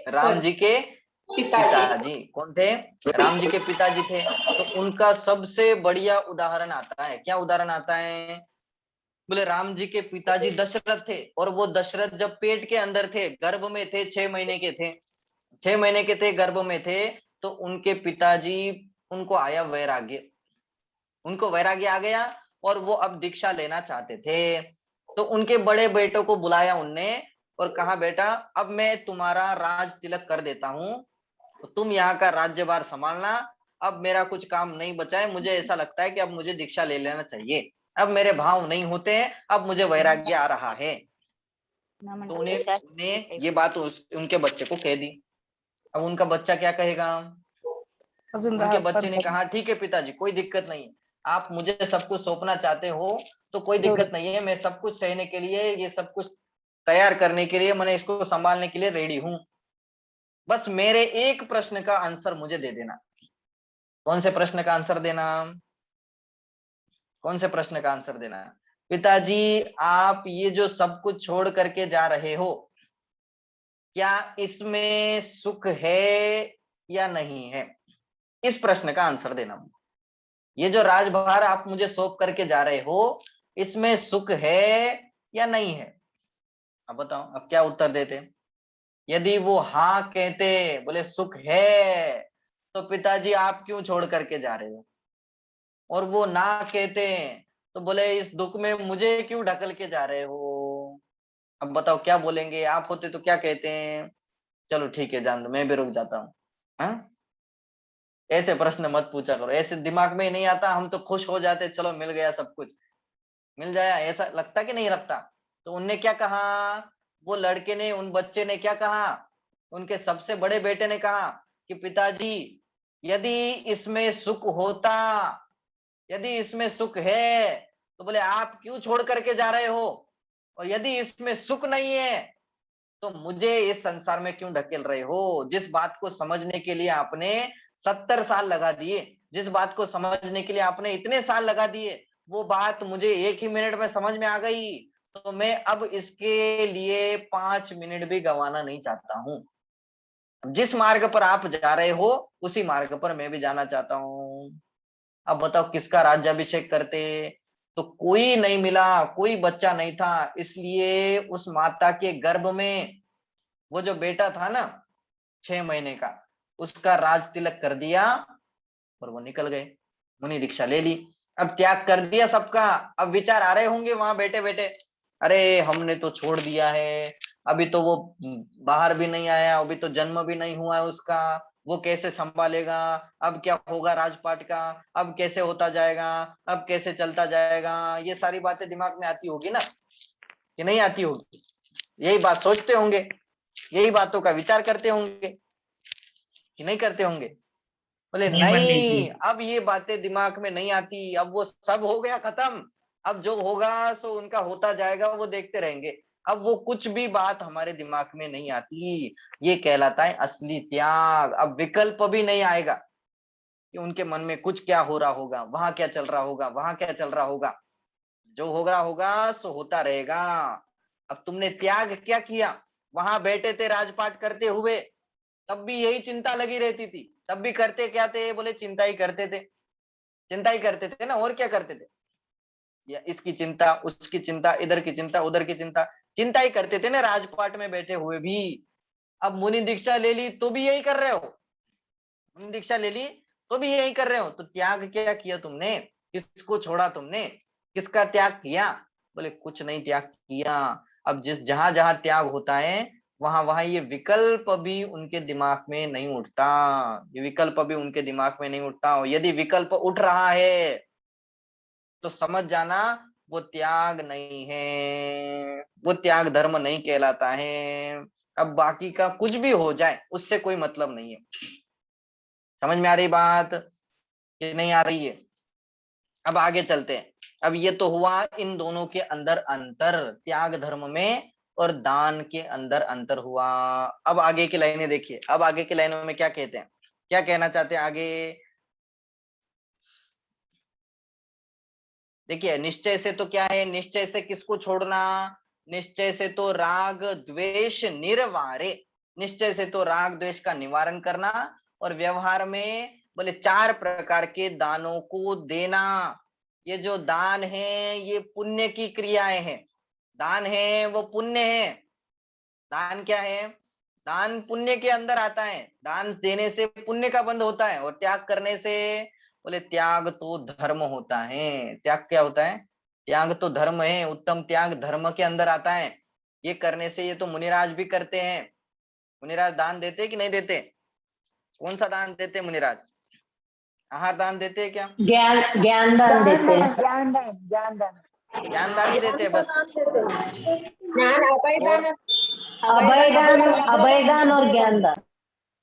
राम जी के पिताजी। कौन थे? राम जी के पिताजी थे। तो उनका सबसे बढ़िया उदाहरण आता है, क्या उदाहरण आता है? बोले राम जी के पिताजी दशरथ थे, और वो दशरथ जब पेट के अंदर थे, गर्भ में थे, 6 महीने के थे, 6 महीने के थे, गर्भ में थे, तो उनके पिताजी, उनको आया वैराग्य, उनको वैराग्य आ गया और वो अब दीक्षा लेना चाहते थे। तो उनके बड़े बेटों को बुलाया उनने और कहा बेटा अब मैं तुम्हारा राज तिलक कर देता हूँ, तो तुम यहाँ का राज्यभार संभालना, अब मेरा कुछ काम नहीं बचा है, मुझे ऐसा लगता है कि अब मुझे दीक्षा ले लेना चाहिए, अब मेरे भाव नहीं होते हैं, अब मुझे वैराग्य आ रहा है। तो उन्हें ये बात उनके बच्चे को कह दी। अब उनका बच्चा क्या कहेगा? उनके बच्चे ने कहा ठीक है पिताजी कोई दिक्कत नहीं है, आप मुझे सब कुछ सौंपना चाहते हो तो कोई दिक्कत नहीं है, मैं सब कुछ सहने के लिए, ये सब कुछ तैयार करने के लिए, मैंने इसको संभालने के लिए रेडी हूं, बस मेरे एक प्रश्न का आंसर मुझे दे देना। कौन से प्रश्न का आंसर देना? कौन से प्रश्न का आंसर देना? पिताजी आप ये जो सब कुछ छोड़ करके जा रहे हो, क्या इसमें सुख है या नहीं है? इस प्रश्न का आंसर देना। ये जो राजभार आप मुझे सौंप करके जा रहे हो, इसमें सुख है या नहीं है? अब बताओ, अब क्या उत्तर देते? यदि वो हाँ कहते, बोले सुख है, तो पिताजी आप क्यों छोड़ करके जा रहे हो? और वो ना कहते तो बोले इस दुख में मुझे क्यों ढकल के जा रहे हो? अब बताओ क्या बोलेंगे? आप होते तो क्या कहते हैं? चलो ठीक है जान दो, मैं भी रुक जाता हूँ। हाँ? ऐसे प्रश्न मत पूछा करो, ऐसे दिमाग में ही नहीं आता, हम तो खुश हो जाते, चलो मिल गया सब कुछ, मिल जाया, ऐसा लगता कि नहीं लगता? तो उनने क्या कहा? वो लड़के ने, उन बच्चे ने क्या कहा? उनके सबसे बड़े बेटे ने कहा कि पिताजी यदि इसमें सुख होता, यदि इसमें सुख है, तो बोले आप क्यों छोड़ करके जा रहे हो? और यदि इसमें सुख नहीं है तो मुझे इस संसार में क्यों ढकेल रहे हो? जिस बात को समझने के लिए आपने 70 साल लगा दिए, जिस बात को समझने के लिए आपने इतने साल लगा दिए, वो बात मुझे 1 ही मिनट में समझ में आ गई, तो मैं अब इसके लिए 5 मिनट भी गंवाना नहीं चाहता हूं। जिस मार्ग पर आप जा रहे हो उसी मार्ग पर मैं भी जाना चाहता हूं। अब बताओ किसका राज्याभिषेक करते? तो कोई नहीं मिला, कोई बच्चा नहीं था, इसलिए उस माता के गर्भ में वो जो बेटा था ना 6 महीने का, उसका राज तिलक कर दिया और वो निकल गए, मुनि दीक्षा ले ली। अब त्याग कर दिया सबका। अब विचार आ रहे होंगे वहां बैठे बैठे, अरे हमने तो छोड़ दिया है, अभी तो वो बाहर भी नहीं आया, अभी तो जन्म भी नहीं हुआ है उसका, वो कैसे संभालेगा, अब क्या होगा राजपाट का, अब कैसे होता जाएगा, अब कैसे चलता जाएगा, ये सारी बातें दिमाग में आती होगी ना कि नहीं आती होगी? यही बात सोचते होंगे, यही बातों का विचार करते होंगे कि नहीं करते होंगे? बोले नहीं, अब ये बातें दिमाग में नहीं आती, अब वो सब हो गया खत्म, अब जो होगा सो उनका होता जाएगा, वो देखते रहेंगे, अब वो कुछ भी बात हमारे दिमाग में नहीं आती। ये कहलाता है असली त्याग। अब विकल्प भी नहीं आएगा कि उनके मन में कुछ क्या हो रहा होगा, वहां क्या चल रहा होगा, वहां क्या चल रहा होगा, जो हो रहा होगा सो होता रहेगा। अब तुमने त्याग क्या किया? वहां बैठे थे राजपाट करते हुए, तब भी यही चिंता लगी रहती थी, तब भी करते क्या थे? बोले चिंता ही करते थे, चिंता ही करते थे ना, और क्या करते थे? या इसकी चिंता, उसकी चिंता, इधर की चिंता, उधर की चिंता, चिंता ही करते थे ना राजपाट में बैठे हुए भी। अब मुनि दीक्षा ले ली तो भी यही कर रहे हो, मुनि दीक्षा ले ली तो भी यही कर रहे हो, तो त्याग क्या किया तुमने? किसको छोड़ा तुमने? किसका त्याग किया? बोले कुछ नहीं त्याग किया। अब जिस जहां जहां त्याग होता है वहां वहां ये विकल्प भी उनके दिमाग में नहीं उठता, ये विकल्प भी उनके दिमाग में नहीं उठता। यदि विकल्प उठ रहा है तो समझ जाना वो त्याग नहीं है, वो त्याग धर्म नहीं कहलाता है। अब बाकी का कुछ भी हो जाए उससे कोई मतलब नहीं है। समझ में आ रही बात कि नहीं आ रही है? अब आगे चलते हैं। अब ये तो हुआ इन दोनों के अंदर अंतर, त्याग धर्म में और दान के अंदर अंतर हुआ। अब आगे की लाइनें देखिए, अब आगे की लाइनों में क्या कहते हैं, क्या कहना चाहते हैं आगे? देखिए निश्चय से तो क्या है, निश्चय से किसको छोड़ना? निश्चय से तो राग द्वेष निर्वारे, निश्चय से तो राग द्वेष का निवारण करना, और व्यवहार में बोले 4 प्रकार के दानों को देना। ये जो दान है ये पुण्य की क्रियाएं हैं, दान है वो पुण्य है। दान क्या है? दान पुण्य के अंदर आता है, दान देने से पुण्य का बंध होता है, और त्याग करने से, बोले त्याग तो धर्म होता है। त्याग क्या होता है? त्याग तो धर्म है, उत्तम त्याग धर्म के अंदर आता है। ये करने से, ये तो मुनिराज भी करते हैं। मुनिराज दान देते कि नहीं देते? कौन सा दान देते मुनिराज? आहार दान देते हैं क्या? ज्ञान ज्ञान दान देते हैं। ज्ञान दान, ज्ञान दान, ज्ञान दान ही देते हैं बस? ज्ञान अभय और दान, अभय दान, अभय दान और ज्ञान दान।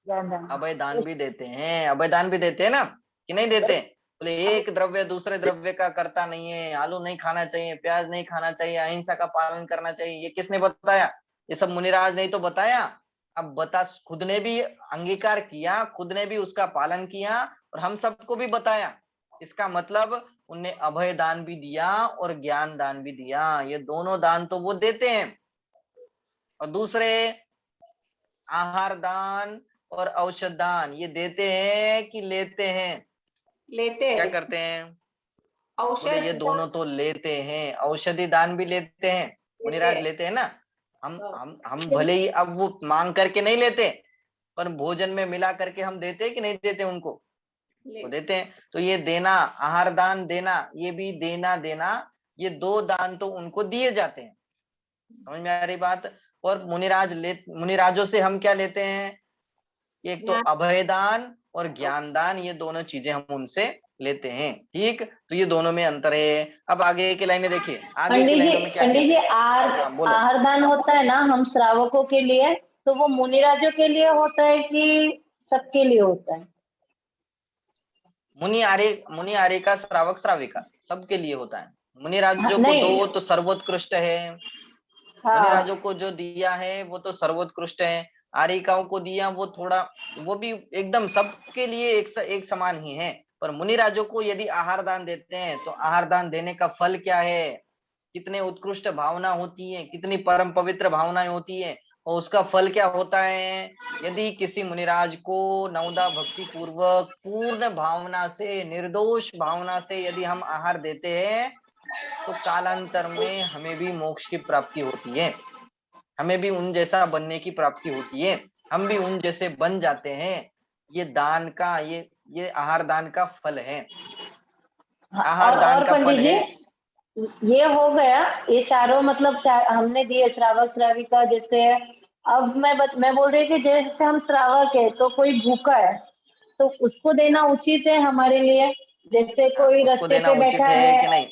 ज्ञान दान। अभय दान भी देते हैं, अभय दान भी देते हैं ना कि नहीं देते? बोले एक द्रव्य दूसरे द्रव्य का करता नहीं है, आलू नहीं खाना चाहिए, प्याज नहीं खाना चाहिए, अहिंसा का पालन करना चाहिए, ये किसने बताया? ये सब मुनिराज ने तो बताया। अब बता, खुद ने भी अंगीकार किया, खुद ने भी उसका पालन किया, और हम सबको भी बताया। इसका मतलब उनने अभय दान भी दिया और ज्ञान दान भी दिया, ये दोनों दान तो वो देते हैं। और दूसरे आहार दान और औषध दान ये देते हैं कि लेते हैं? लेते क्या हैं करते हैं? बोले ये औषध दोनों तो लेते हैं, औषधि दान भी लेते हैं, मुनिराज लेते हैं ना। हम भले ही अब वो मांग करके नहीं लेते, पर भोजन में मिला करके हम देते हैं कि नहीं देते उनको? वो देते हैं। तो ये देना, आहार दान देना, ये भी देना देना, ये 2 दान तो उनको दिए जाते हैं। समझ में आ रही बात? और मुनिराजों से हम क्या लेते हैं? एक तो अभय दान और ज्ञान दान, ये दोनों चीजें हम उनसे लेते हैं। ठीक, तो ये दोनों में अंतर है। अब आगे की लाइनें देखिए, आगे की लाइनों में क्या पंडित कहते जी, हैं? हाँ बोलो। आहार दान होता है ना हम श्रावकों के लिए, तो वो मुनिराजों के लिए होता है कि सबके लिए होता है? मुनि आर्य का, श्रावक श्राविका सबके लिए होता है। मुनिराजों को नहीं, दो तो सर्वोत्कृष्ट है। हाँ मुनिराजों को जो दिया है वो तो सर्वोत्कृष्ट है, आर्यिकाओं को दिया वो थोड़ा, वो भी एकदम सबके लिए एक समान ही है। पर मुनिराजों को यदि आहार दान देते हैं तो आहार दान देने का फल क्या है, कितने उत्कृष्ट भावना होती है, कितनी परम पवित्र भावनाएं होती है, और उसका फल क्या होता है। यदि किसी मुनिराज को नवदा भक्ति पूर्वक पूर्ण भावना से, निर्दोष भावना से यदि हम आहार देते हैं तो कालांतर में हमें भी मोक्ष की प्राप्ति होती है, हमें भी उन जैसा बनने की प्राप्ति होती है, हम भी उन जैसे बन जाते हैं। ये दान का, ये आहार दान का फल है, आहार दान और का फल पंडित है। जी, ये हो गया, ये चारों मतलब हमने दिए श्रावक श्राविका जैसे है। अब मैं बोल रही हूँ कि जैसे हम श्रावक है तो कोई भूखा है तो उसको देना उचित है हमारे लिए, जैसे कोई उसको रास्ते देना पे उचित बैठा है है। कि नहीं,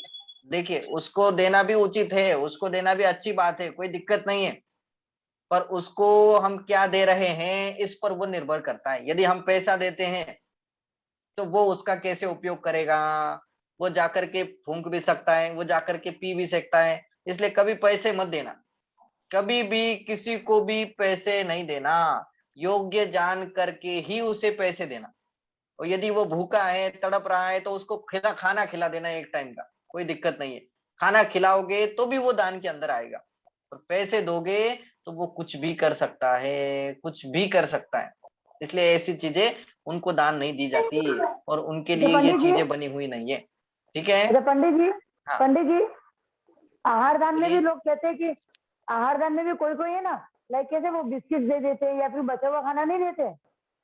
देखिए उसको देना भी उचित है, उसको देना भी अच्छी बात है, कोई दिक्कत नहीं है। पर उसको हम क्या दे रहे हैं इस पर वो निर्भर करता है। यदि हम पैसा देते हैं तो वो उसका कैसे उपयोग करेगा, वो जाकर के फूंक भी सकता है, वो जाकर के पी भी सकता है। इसलिए कभी पैसे मत देना, कभी भी किसी को भी पैसे नहीं देना, योग्य जान करके ही उसे पैसे देना। और यदि वो भूखा है, तड़प रहा है, तो उसको खाना खिला देना एक टाइम का, कोई दिक्कत नहीं है। खाना खिलाओगे तो भी वो दान के अंदर आएगा, और पैसे दोगे तो वो कुछ भी कर सकता है, कुछ भी कर सकता है। इसलिए ऐसी चीजें उनको दान नहीं दी जाती, और उनके अच्छा लिए ये पंडित जी, चीजें बनी हुई नहीं है। ठीक है। अच्छा पंडित जी, हाँ पंडित जी, आहार दान में भी बोलिए। लोग कहते हैं कि आहार दान में भी कोई कोई है ना, लाइक कैसे वो बिस्किट दे देते हैं या फिर बचा हुआ खाना नहीं देते,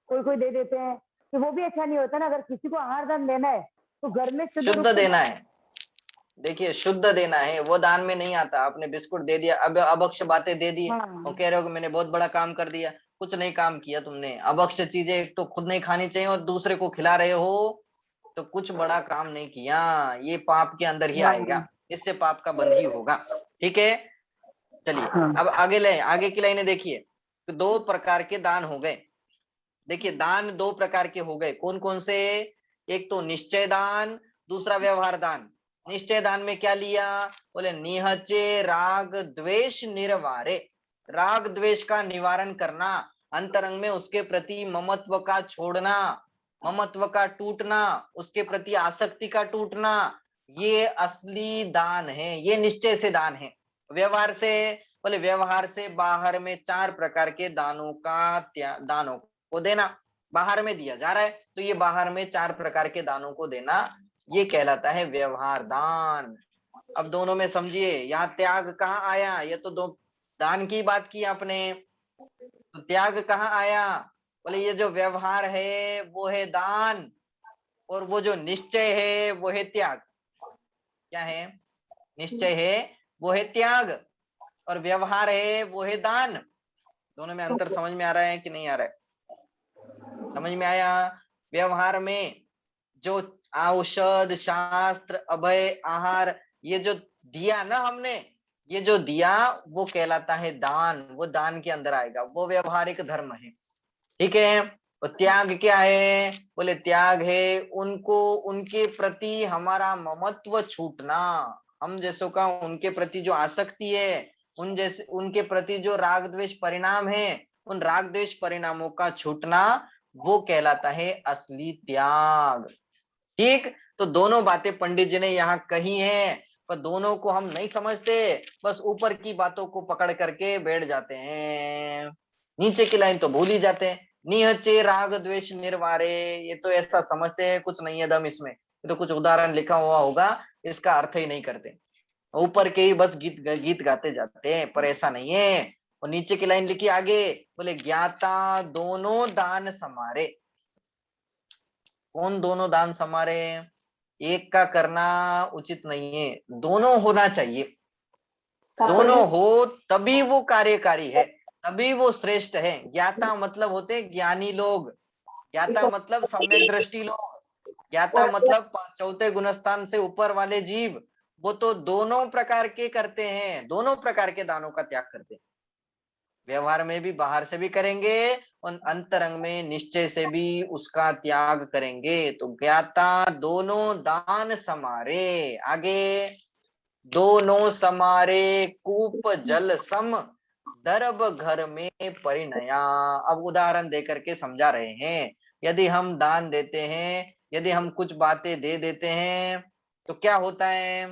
कोई कोई दे देते हैं, कि वो भी अच्छा नहीं होता ना। अगर किसी को आहार दान देना है तो घर में शुद्ध रूप शुद्ध से देना है, देखिए शुद्ध देना है, वो दान में नहीं आता। आपने बिस्कुट दे दिया, अब अभक्ष बातें दे दी, वो हाँ कह रहे हो कि मैंने बहुत बड़ा काम कर दिया, कुछ नहीं काम किया तुमने। अभक्ष चीजें एक तो खुद नहीं खानी चाहिए और दूसरे को खिला रहे हो, तो कुछ बड़ा काम नहीं किया, ये पाप के अंदर ही आएगा, हाँ इससे पाप का बंध ही होगा। ठीक है। चलिए हाँ। अब आगे की लाइनें देखिए। तो दो प्रकार के दान हो गए। देखिए दान दो प्रकार के हो गए, कौन कौन से। एक तो निश्चय दान, दूसरा व्यवहार दान। निश्चय दान में क्या लिया, बोले निहचे राग द्वेष निर्वारे, राग द्वेष का निवारण करना, अंतरंग में उसके प्रति ममत्व का छोड़ना, ममत्व का टूटना, उसके प्रति आसक्ति का टूटना, ये असली दान है, ये निश्चय से दान है। व्यवहार से, बोले व्यवहार से बाहर में चार प्रकार के दानों को देना, बाहर में दिया जा रहा है तो ये बाहर में चार प्रकार के दानों को देना, ये कहलाता है व्यवहार दान। अब दोनों में समझिए, यहाँ त्याग कहाँ आया, ये तो दो दान की बात की आपने, तो त्याग कहाँ आया। बोले ये जो व्यवहार है वो है दान, और वो जो निश्चय है वो है त्याग। क्या है, निश्चय है वो है त्याग, और व्यवहार है वो है दान। दोनों में अंतर समझ में आ रहा है कि नहीं आ रहा है, समझ में आया। व्यवहार में जो औषध शास्त्र अभय आहार, ये जो दिया ना हमने, ये जो दिया वो कहलाता है दान, वो दान के अंदर आएगा, वो व्यवहारिक धर्म है। ठीक है। तो त्याग क्या है, बोले त्याग है उनको, उनके प्रति हमारा ममत्व छूटना, हम जैसों का उनके प्रति जो आसक्ति है, उन जैसे उनके प्रति जो राग द्वेष परिणाम है, उन राग द्वेष परिणामों का छूटना, वो कहलाता है असली त्याग। ठीक। तो दोनों बातें पंडित जी ने यहाँ कही हैं, पर दोनों को हम नहीं समझते, बस ऊपर की बातों को पकड़ करके बैठ जाते हैं, नीचे की लाइन तो भूल ही जाते हैं। निहचे राग द्वेष निर्वारे, ये तो ऐसा समझते हैं कुछ नहीं है दम इसमें, ये तो कुछ उदाहरण लिखा हुआ होगा, इसका अर्थ ही नहीं करते, ऊपर के ही बस गीत गाते जाते हैं, पर ऐसा नहीं है। और नीचे की लाइन लिखी आगे, बोले ज्ञाता दोनों दान समारे। कौन दोनों दान समारे, एक का करना उचित नहीं है, दोनों होना चाहिए। दोनों हो तभी वो कार्यकारी है, तभी वो श्रेष्ठ है। ज्ञाता मतलब होते ज्ञानी लोग, ज्ञाता मतलब सम्यक दृष्टि लोग, ज्ञाता मतलब चौथे गुणस्थान से ऊपर वाले जीव, वो तो दोनों प्रकार के करते हैं, दोनों प्रकार के दानों का त्याग करते हैं। व्यवहार में भी बाहर से भी करेंगे, और अंतरंग में निश्चय से भी उसका त्याग करेंगे। तो ज्ञाता दोनों दान समारे। आगे दोनों समारे कूप जल सम, दरब घर में परिणया। अब उदाहरण दे करके समझा रहे हैं, यदि हम दान देते हैं, यदि हम कुछ बातें दे देते हैं तो क्या होता है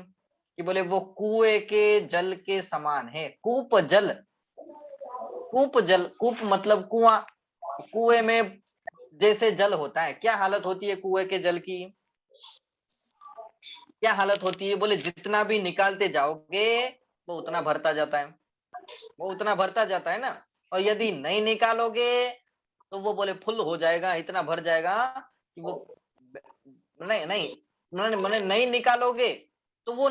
कि बोले वो कुएं के जल के समान है। कूप जल, कूप जल, कूप मतलब कुआं, कुएं में जैसे जल होता है, क्या हालत होती है कुएं के जल की, क्या हालत होती है, बोले जितना भी निकालते जाओगे वो उतना भरता जाता है, वो उतना भरता जाता है ना। और यदि नहीं निकालोगे तो वो बोले फुल हो जाएगा, इतना भर जाएगा कि वो नहीं नहीं मैंने मैंने नहीं निकालोगे तो वो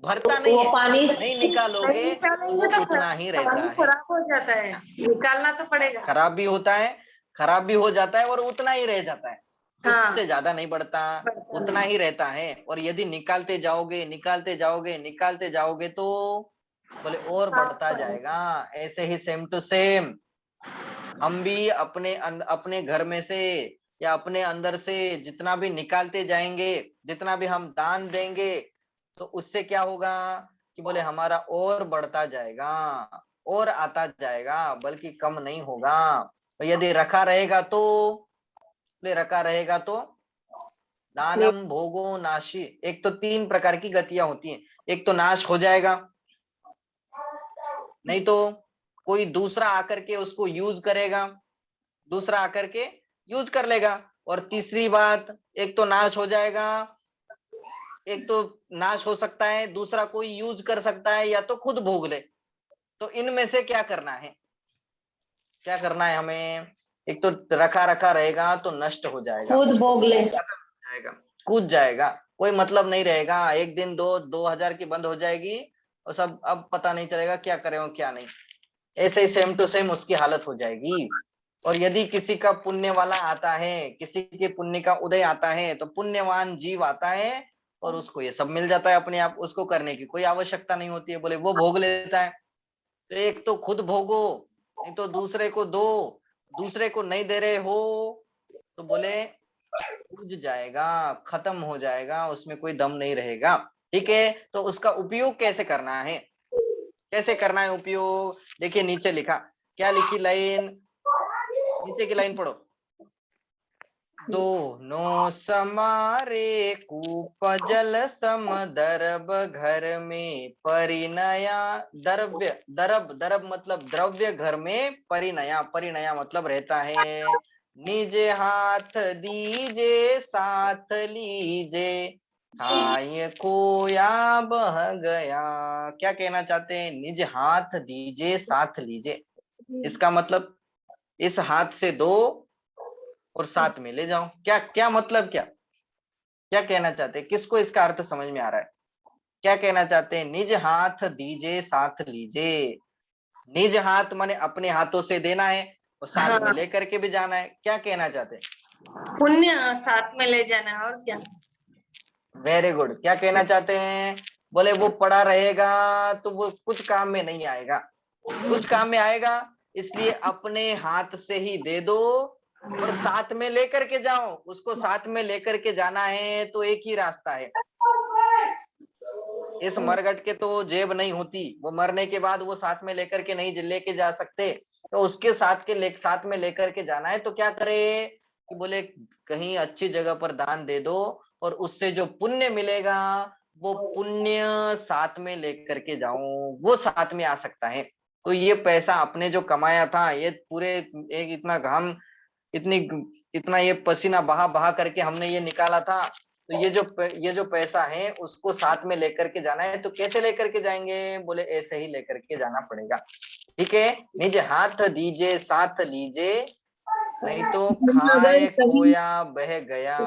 भरता नहीं वो है, पानी नहीं नहीं निकालोगे तो वो निकालेंगे तो उतना ही रहता पानी है। खराब हो जाता है, निकालना तो पड़ेगा। खराब भी होता है, खराब भी हो जाता है और उतना ही रह जाता है, हाँ, उससे ज्यादा नहीं बढ़ता, बढ़ता उतना नहीं। ही रहता है। और यदि निकालते जाओगे निकालते जाओगे निकालते जाओगे तो बोले और बढ़ता जाएगा। ऐसे ही सेम टू सेम हम भी अपने घर में से या अपने अंदर से जितना भी निकालते जाएंगे, जितना भी हम दान देंगे तो उससे क्या होगा कि बोले हमारा और बढ़ता जाएगा और आता जाएगा, बल्कि कम नहीं होगा। तो यदि रखा रहेगा तो, रखा रहेगा तो दानम भोगो नाशी, एक तो 3 प्रकार की गतियां होती हैं। एक तो नाश हो जाएगा, नहीं तो कोई दूसरा आकर के उसको यूज करेगा, दूसरा आकर के यूज कर लेगा। और तीसरी बात, एक तो नाश हो जाएगा, एक तो नाश हो सकता है, दूसरा कोई यूज कर सकता है या तो खुद भोग ले। तो इनमें से क्या करना है, क्या करना है हमें। एक तो रखा रखा रहेगा तो नष्ट हो जाएगा, खुद भोग ले। खत्म हो जाएगा, कूद जाएगा, कोई मतलब नहीं रहेगा। एक दिन 2000 की बंद हो जाएगी और सब अब पता नहीं चलेगा क्या करें और क्या नहीं। ऐसे ही सेम टू सेम उसकी हालत हो जाएगी। और यदि किसी का पुण्य वाला आता है, किसी के पुण्य का उदय आता है तो पुण्यवान जीव आता है और उसको ये सब मिल जाता है अपने आप, उसको करने की कोई आवश्यकता नहीं होती है, बोले वो भोग लेता है। तो एक तो खुद भोगो, नहीं तो दूसरे को दो, दूसरे को नहीं दे रहे हो तो बोले सूझ जाएगा, खत्म हो जाएगा, उसमें कोई दम नहीं रहेगा। ठीक है, तो उसका उपयोग कैसे करना है, कैसे करना है उपयोग। देखिए नीचे लिखा, क्या लिखी लाइन, नीचे की लाइन पढ़ो। दोनों समारे कूप जल सम, दरब घर में परिणया। द्रव्य, दरब, दरब मतलब द्रव्य, घर में परिणया, परिणया मतलब रहता है। निज हाथ दीजे साथ लीजे, खाए खोया बह गया। क्या कहना चाहते हैं, निज हाथ दीजे साथ लीजे, इसका मतलब इस हाथ से दो और साथ में ले जाओ। क्या क्या मतलब, क्या क्या कहना चाहते हैं, किसको इसका अर्थ समझ में आ रहा है, क्या कहना चाहते हैं। निज हाथ दीजे साथ लीजे, निज हाथ माने अपने हाथों से देना है और साथ में हाँ, लेकर के भी जाना है। क्या कहना चाहते पुण्य साथ में ले जाना है और क्या। हैं, वेरी गुड। क्या कहना चाहते हैं, बोले वो पड़ा रहेगा तो वो कुछ काम में नहीं आएगा, कुछ काम में आएगा, इसलिए अपने हाथ से ही दे दो और साथ में लेकर के जाओ। उसको साथ में लेकर के जाना है तो एक ही रास्ता है। इस मरघट के तो जेब नहीं होती, वो मरने के बाद वो साथ में लेकर के नहीं लेके जा सकते, तो उसके साथ में लेकर के जाना है। तो क्या करे कि बोले कहीं अच्छी जगह पर दान दे दो और उससे जो पुण्य मिलेगा वो पुण्य साथ में लेकर के जाऊं, वो साथ में आ सकता है। तो ये पैसा अपने जो कमाया था, ये पूरे एक इतना घाम, इतनी इतना ये पसीना बहा बहा करके हमने ये निकाला था, तो ये जो पैसा है उसको साथ में लेकर के जाना है। तो कैसे लेकर के जाएंगे, बोले ऐसे ही लेकर के जाना पड़ेगा। ठीक है, निज हाथ दीजे साथ लीजे, नहीं तो अगर खाए कहीं खोया बह गया,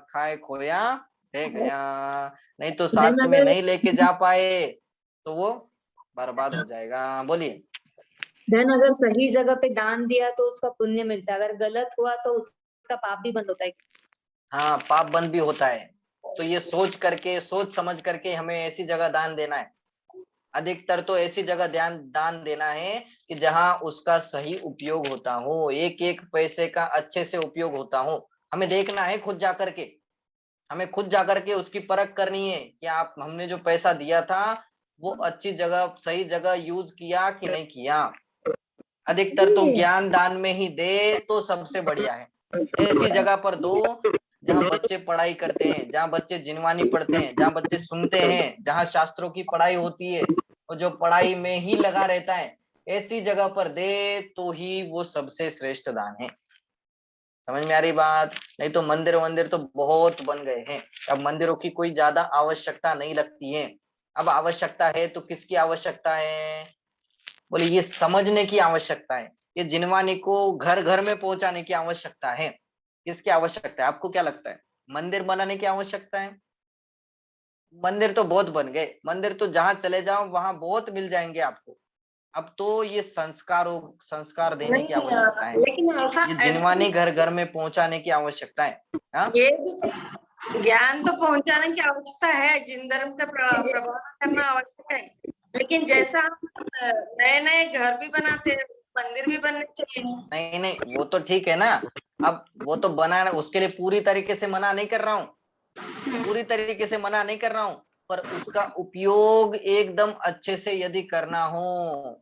खाए खोया बह गया, नहीं तो धन साथ में अगर नहीं लेके जा पाए तो वो बर्बाद हो जाएगा। बोलिए। धन अगर सही जगह पे दान दिया तो उसका पुण्य मिलता है, अगर गलत हुआ तो उसका पाप भी बंद होता है। हाँ, पाप बंद भी होता है। तो ये सोच करके, सोच समझ करके हमें ऐसी जगह दान देना है। अधिकतर तो ऐसी जगह दान देना है कि जहां उसका सही उपयोग होता हो, एक एक पैसे का अच्छे से उपयोग होता हो। हमें देखना है खुद जा करके, हमें खुद जाकर के उसकी परख करनी है कि आप हमने जो पैसा दिया था वो अच्छी जगह सही जगह यूज किया कि नहीं किया। अधिकतर तो ज्ञान दान में ही दे तो सबसे बढ़िया है। ऐसी जगह पर दो जहाँ बच्चे पढ़ाई करते हैं, जहाँ बच्चे जिनवानी पढ़ते हैं, जहाँ बच्चे सुनते हैं, जहाँ शास्त्रों की पढ़ाई होती है और जो पढ़ाई में ही लगा रहता है, ऐसी जगह पर दे तो ही वो सबसे श्रेष्ठ दान है। समझ में आ रही बात? नहीं तो मंदिर वंदिर तो बहुत बन गए हैं, अब मंदिरों की कोई ज्यादा आवश्यकता नहीं लगती है। अब आवश्यकता है तो किसकी आवश्यकता है? बोले ये समझने की आवश्यकता है, ये जिनवानी को घर घर में पहुंचाने की आवश्यकता है। किसकी आवश्यकता है? आपको क्या लगता है? मंदिर बनाने की आवश्यकता है? मंदिर तो बहुत बन गए, मंदिर तो जहां चले जाओ वहां बहुत मिल जाएंगे आपको। अब तो ये संस्कार देने की आवश्यकता है, लेकिन ऐसा ये ऐसा जिनवानी घर घर में पहुंचाने की आवश्यकता है। हाँ? ये भी ज्ञान तो पहुंचाने की आवश्यकता है, जिन धर्म का प्रभाव करना आवश्यक है, लेकिन जैसा हम नए नए घर भी बनाते हैं, मंदिर भी बनने चाहिए। नहीं नहीं, वो तो ठीक है ना। अब वो तो बनाना, उसके लिए पूरी तरीके से मना नहीं कर रहा हूँ, पूरी तरीके से मना नहीं कर रहा हूँ, पर उसका उपयोग एकदम अच्छे से यदि करना हो,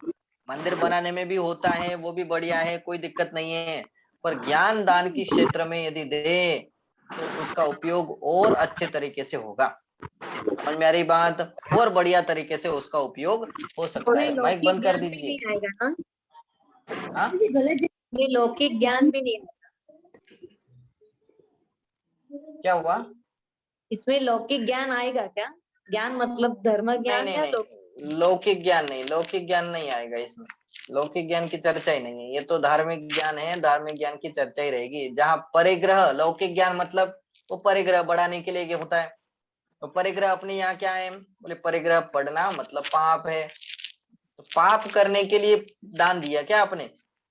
मंदिर बनाने में भी होता है, वो भी बढ़िया है, कोई दिक्कत नहीं है, पर ज्ञान दान की क्षेत्र में यदि दे तो उसका उपयोग और अच्छे तरीके से होगा। समझ में आ रही बात? और बढ़िया तरीके से उसका उपयोग हो सकता कोई है। माइक लौकिक बंद कर ज्ञान भी दीजिए। नहीं आएगा ना? हाँ, ये लौकिक ज्ञान भी नहीं आएगा। क्या हुआ? इसमें लौकिक ज्ञान आएगा क्या? ज्ञान मतलब धर्म नहीं ज्ञान नहीं या लौकिक? नहीं, लौकिक ज्ञान नहीं, लौकिक ज्ञान नहीं आएगा इसमें। लौकिक ज्ञान की चर्चा ही नहीं है, ये तो धार्मिक ज्ञान है, धार्मिक ज्ञान की चर्चा ही रहेगी। जहाँ परिग्रह, लौकिक ज्ञान मतलब वो परिग्रह बढ़ाने के लिए होता है। तो परिग्रह अपने यहाँ क्या है? बोले परिग्रह पढ़ना मतलब पाप है, तो पाप करने के लिए दान दिया क्या आपने?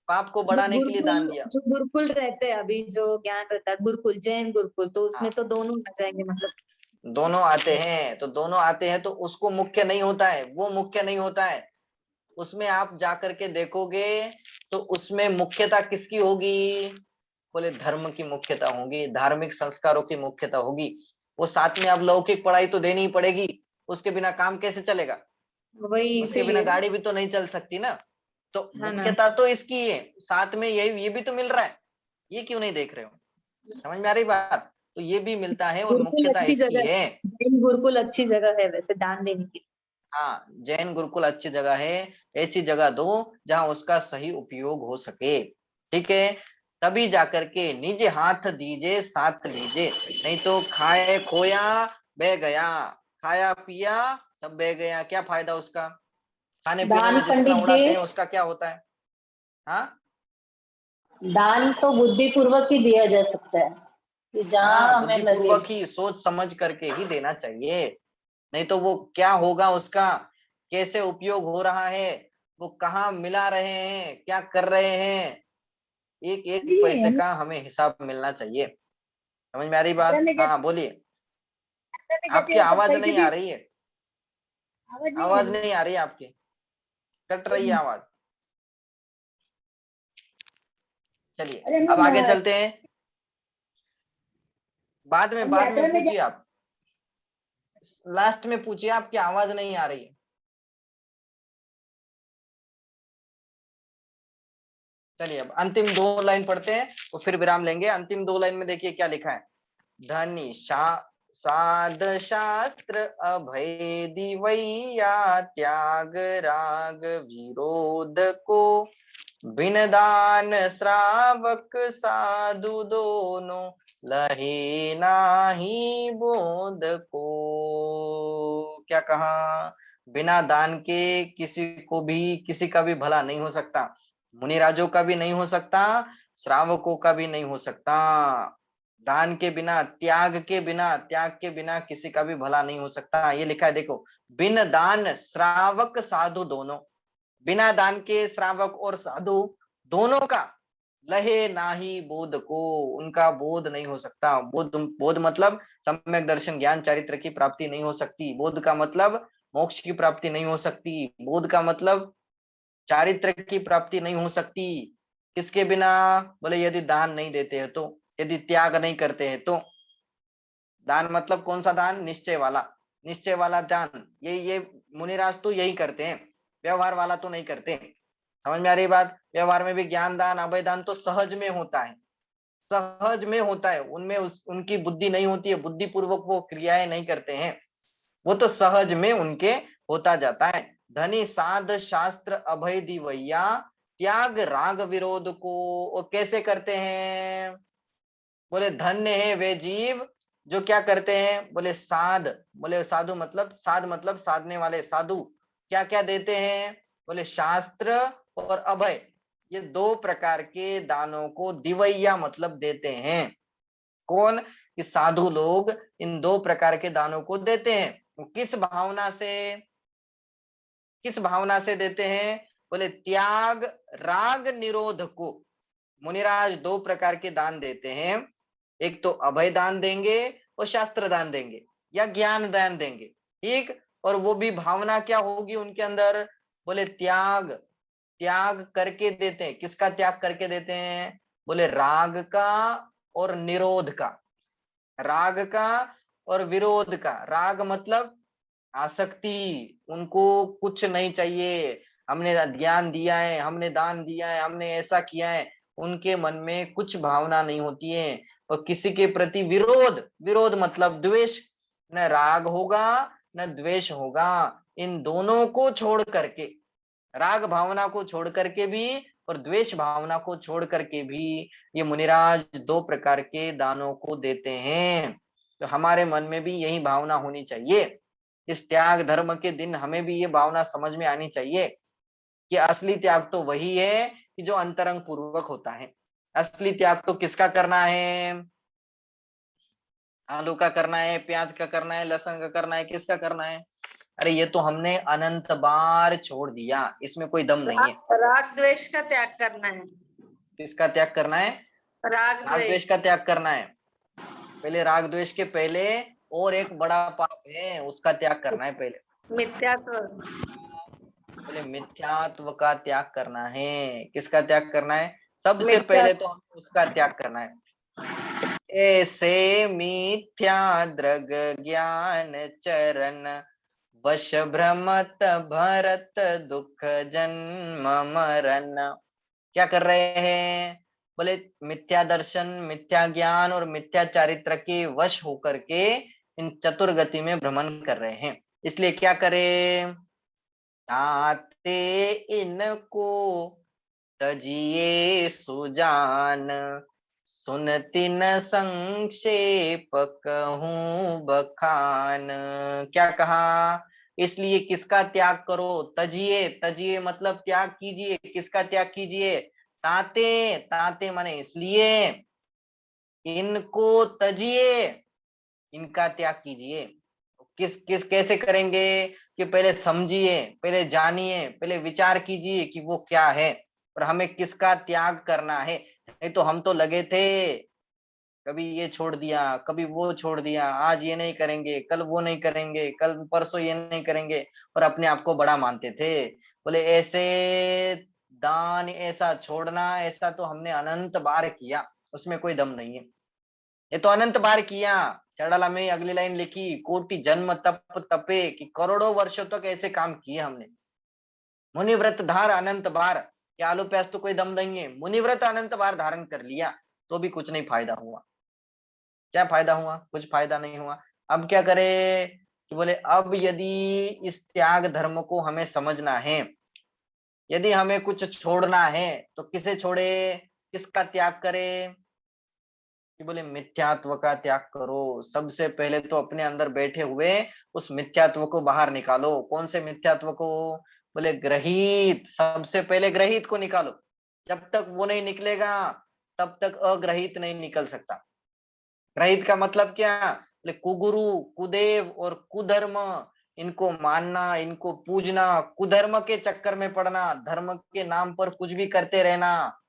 पाप को बढ़ाने के लिए दान दिया। जो गुरुकुल रहते हैं अभी, जो ज्ञान रहता है गुरुकुल, जैन गुरुकुल, तो उसमें हाँ, तो दोनों आ जाएंगे मतलब। दोनों आते हैं, तो दोनों आते हैं तो उसको मुख्य नहीं होता है, वो मुख्य नहीं होता है। उसमें आप जाकर के देखोगे तो उसमें मुख्यता किसकी होगी? बोले धर्म की मुख्यता होगी, धार्मिक संस्कारों की मुख्यता होगी। वो साथ में अब लौकिक पढ़ाई तो देनी ही पड़ेगी, उसके बिना काम कैसे चलेगा? वही उसके बिना इसीलिए ना। गाड़ी भी तो नहीं चल सकती ना। तो है ना? मुख्यता तो इसकी है, साथ में ये भी तो मिल रहा है, ये क्यों नहीं देख रहे हो? समझ में आ रही बात? तो ये भी मिलता है और गुरुकुल मुख्यता अच्छी इसकी जगह है। है, जैन गुरुकुल अच्छी जगह है वैसे दान देने की। हाँ, जैन गुरुकुल अच्छी जगह है, ऐसी जगह दो जहां उसका सही उपयोग हो सके। ठीक है? तभी जाकर के निज हाथ दीजे साथ लीजे, नहीं तो खाए खोया बह गया, खाया पिया सब बह गया, क्या फायदा उसका? खाने पीने दान में जितना पंडित उड़ाते जी, हैं उसका क्या होता है? हाँ, दान तो बुद्धि पूर्वक ही दिया जा सकता है कि जहाँ हाँ, हमें लगे। बुद्धिपूर्वक ही सोच समझ करके ही देना चाहिए। नहीं तो वो क्या होगा उसका, कैसे उपयोग हो रहा है, वो कहाँ मिला रहे हैं, क्या कर रहे हैं, एक एक पैसे का हमें हिसाब मिलना चाहिए। समझ में आ रही बात? हाँ बोलिए। आपकी आवाज नहीं आ रही है, आवाज नहीं आ रही है आपकी, कट रही है आवाज। चलिए अब आगे चलते हैं, बाद में पूछिए आप, लास्ट में पूछिए, आपकी आवाज नहीं आ रही है। चलिए अब अंतिम 2 लाइन पढ़ते हैं तो फिर विराम लेंगे। अंतिम 2 लाइन में देखिए क्या लिखा है। धनी साध शास्त्र अभय दिवैया, त्याग राग विरोध को, बिन दान श्रावक साधु दोनों, लहे नाही बोध को। क्या कहा? बिना दान के किसी को भी, किसी का भी भला नहीं हो सकता, मुनिराजों का भी नहीं हो सकता, श्रावकों का भी नहीं हो सकता। दान के बिना, त्याग के बिना किसी का भी भला नहीं हो सकता। ये लिखा है देखो, बिन दान श्रावक साधु दोनों, बिना दान के श्रावक और साधु दोनों का लहे नाही बोध को, उनका बोध नहीं हो सकता। बोध मतलब सम्यक दर्शन ज्ञान चारित्र की प्राप्ति नहीं हो सकती। बोध का मतलब मोक्ष की प्राप्ति नहीं हो सकती। बोध का मतलब चारित्र की प्राप्ति नहीं हो सकती। किसके बिना? बोले यदि दान नहीं देते हैं तो, यदि त्याग नहीं करते हैं तो। दान मतलब कौन सा दान? निश्चय वाला, निश्चय वाला दान। ये मुनिराज तो यही करते हैं, व्यवहार वाला तो नहीं करते। समझ में आ रही बात? व्यवहार में भी ज्ञान दान, अभय दान तो सहज में होता है, सहज में होता है। उनमें उनकी बुद्धि नहीं होती है, बुद्धि पूर्वक वो क्रियाएं नहीं करते हैं, वो तो सहज में उनके होता जाता है। धनी साध शास्त्र अभय दिवैया, त्याग राग विरोध को वो कैसे करते हैं? बोले धन्य है वे जीव जो क्या करते हैं? बोले साध, बोले साधु मतलब साध मतलब साधने वाले साधु। क्या क्या देते हैं? बोले शास्त्र और अभय, ये दो प्रकार के दानों को दिवैया मतलब देते हैं। कौन? कि साधु लोग इन दो प्रकार के दानों को देते हैं। किस भावना से, किस भावना से देते हैं? बोले त्याग राग निरोध को। मुनिराज दो प्रकार के दान देते हैं, एक तो अभय दान देंगे और शास्त्र दान देंगे या ज्ञान दान देंगे, ठीक। और वो भी भावना क्या होगी उनके अंदर? बोले त्याग, त्याग करके देते हैं। किसका त्याग करके देते हैं? बोले राग का और निरोध का, राग का और विरोध का। राग मतलब आसक्ति, उनको कुछ नहीं चाहिए, हमने ज्ञान दिया है, हमने दान दिया है, हमने ऐसा किया है, उनके मन में कुछ भावना नहीं होती है। और किसी के प्रति विरोध, विरोध मतलब द्वेष, न राग होगा न द्वेष होगा। इन दोनों को छोड़ करके, राग भावना को छोड़ करके भी और द्वेष भावना को छोड़ करके भी ये मुनिराज दो प्रकार के दानों को देते हैं। तो हमारे मन में भी यही भावना होनी चाहिए। इस त्याग धर्म के दिन हमें भी ये भावना समझ में आनी चाहिए कि असली त्याग तो वही है कि जो अंतरंग पूर्वक होता है। असली त्याग तो किसका करना है? आलू का करना है, प्याज का करना है, लहसुन का करना है, किसका करना है? अरे ये तो हमने अनंत बार छोड़ दिया, इसमें कोई दम नहीं है। राग द्वेष का त्याग करना है। किसका त्याग करना है? राग राग द्वेष द्वेष। का त्याग करना है। पहले राग द्वेष के पहले और एक बड़ा पाप है, उसका त्याग करना है पहले। मिथ्यात्व। बोले मिथ्यात्व का त्याग करना है। किसका त्याग करना है? सबसे मिथ्या। पहले तो हमें उसका त्याग करना है। ऐसे मिथ्या दृग ज्ञान चरण, वश भ्रमत भरत दुख जन्म मरण। क्या कर रहे हैं? बोले मिथ्या दर्शन, मिथ्या ज्ञान और मिथ्या चारित्र के वश होकर के इन चतुर्गति में भ्रमण कर रहे हैं। इसलिए क्या करें? ताते इनको तजिए सुजान, सुनती न संक्षेप कहूं बखान। क्या कहा? इसलिए किसका त्याग करो? तजिए, तजिए मतलब त्याग कीजिए। किसका त्याग कीजिए? ताते, ताते माने इसलिए, इनको तजिए, इनका त्याग कीजिए। किस किस कैसे करेंगे? कि पहले समझिए, पहले जानिए, पहले विचार कीजिए कि वो क्या है और हमें किसका त्याग करना है। नहीं तो हम तो लगे थे, कभी ये छोड़ दिया, कभी वो छोड़ दिया, आज ये नहीं करेंगे, कल वो नहीं करेंगे, कल परसों ये नहीं करेंगे, और अपने आप को बड़ा मानते थे। बोले ऐसे दान, ऐसा छोड़ना, ऐसा तो हमने अनंत बार किया, उसमें कोई दम नहीं है। ये तो अनंत बार किया। चढ़ाला में अगली लाइन लिखी, कोटि जन्म तप तपे, कि करोड़ों वर्षों तक ऐसे काम किए हमने। मुनिव्रत धार अनंत बार, कि आलू प्याज तो कोई दम नहीं है, मुनिव्रत अनंत बार धारण कर लिया तो भी कुछ नहीं फायदा हुआ। क्या फायदा हुआ? कुछ फायदा नहीं हुआ। अब क्या करें? कि बोले अब यदि इस त्याग धर्म को हमें समझना है, यदि हमें कुछ छोड़ना है तो किसे छोड़े, किसका त्याग करें? कि बोले मिथ्यात्व का त्याग करो। सबसे पहले तो अपने अंदर बैठे हुए उस मिथ्यात्व को बाहर निकालो। कौन से मिथ्यात्व को? बोले ग्रहित, सबसे पहले ग्रहित को निकालो। जब तक वो नहीं निकलेगा तब तक अग्रहित नहीं निकल सकता। ग्रहित का मतलब क्या? बोले कुगुरु, कुदेव और कुधर्म, इनको मानना, इनको पूजना, कुधर्म के चक्कर में पड़ना, धर्म के नाम पर कुछ भी करते रहना,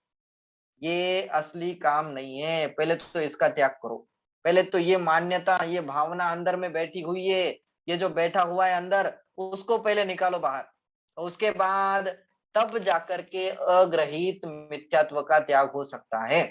ये असली काम नहीं है। पहले तो इसका त्याग करो। पहले तो ये मान्यता, ये भावना अंदर में बैठी हुई है, ये जो बैठा हुआ है अंदर, उसको पहले निकालो बाहर। और उसके बाद तब जाकर के अग्रहित मिथ्यात्व का त्याग हो सकता है।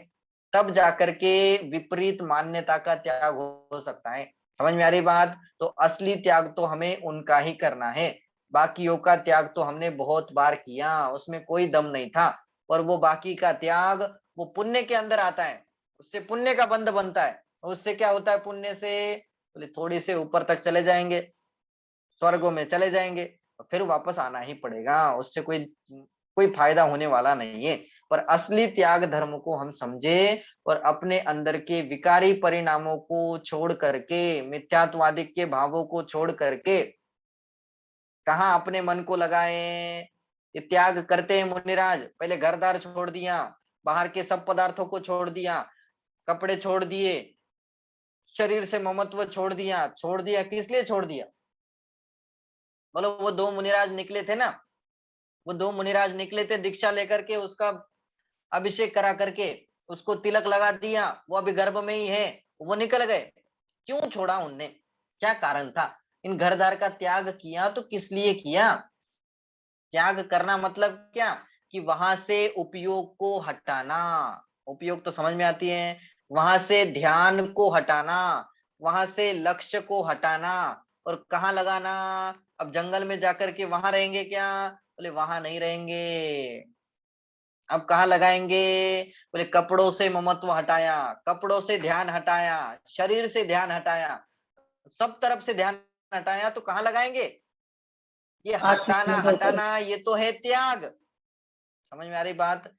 तब जाकर के विपरीत मान्यता का त्याग हो सकता है। समझ में आ रही बात? तो असली त्याग तो हमें उनका ही करना है। बाकियों का त्याग तो हमने बहुत बार किया, उसमें कोई दम नहीं था। और वो बाकी का त्याग वो पुण्य के अंदर आता है, उससे पुण्य का बंध बनता है। उससे क्या होता है? पुण्य से बोले थोड़ी से ऊपर तक चले जाएंगे, स्वर्गों में चले जाएंगे, फिर वापस आना ही पड़ेगा। उससे कोई कोई फायदा होने वाला नहीं है। पर असली त्याग धर्म को हम समझे और अपने अंदर के विकारी परिणामों को छोड़ करके, मिथ्यात्ववादी के भावों को छोड़ करके कहाँ अपने मन को लगाए? ये त्याग करते हैं मुनिराज। पहले घर द्वार छोड़ दिया, बाहर के सब पदार्थों को छोड़ दिया, कपड़े छोड़ दिए, शरीर से ममत्व छोड़ दिया। छोड़ दिया किस लिए छोड़ दिया? बोलो, वो दो मुनिराज निकले थे ना, वो दो मुनिराज निकले थे दीक्षा लेकर के, उसका अभिषेक करा करके उसको तिलक लगा दिया, वो अभी गर्भ में ही है, वो निकल गए। क्यों छोड़ा उनने? क्या कारण था? इन घरदार का त्याग किया तो किस लिए किया? त्याग करना मतलब क्या? कि वहां से उपयोग को हटाना। उपयोग तो समझ में आती है। वहां से ध्यान को हटाना, वहां से लक्ष्य को हटाना और कहाँ लगाना? अब जंगल में जाकर के वहां रहेंगे क्या? बोले वहां नहीं रहेंगे। अब कहाँ लगाएंगे? बोले कपड़ों से ममत्व हटाया, कपड़ों से ध्यान हटाया, शरीर से ध्यान हटाया, सब तरफ से ध्यान हटाया, तो कहाँ लगाएंगे? ये हटाना हटाना ये तो है त्याग। समझ में आ रही बात?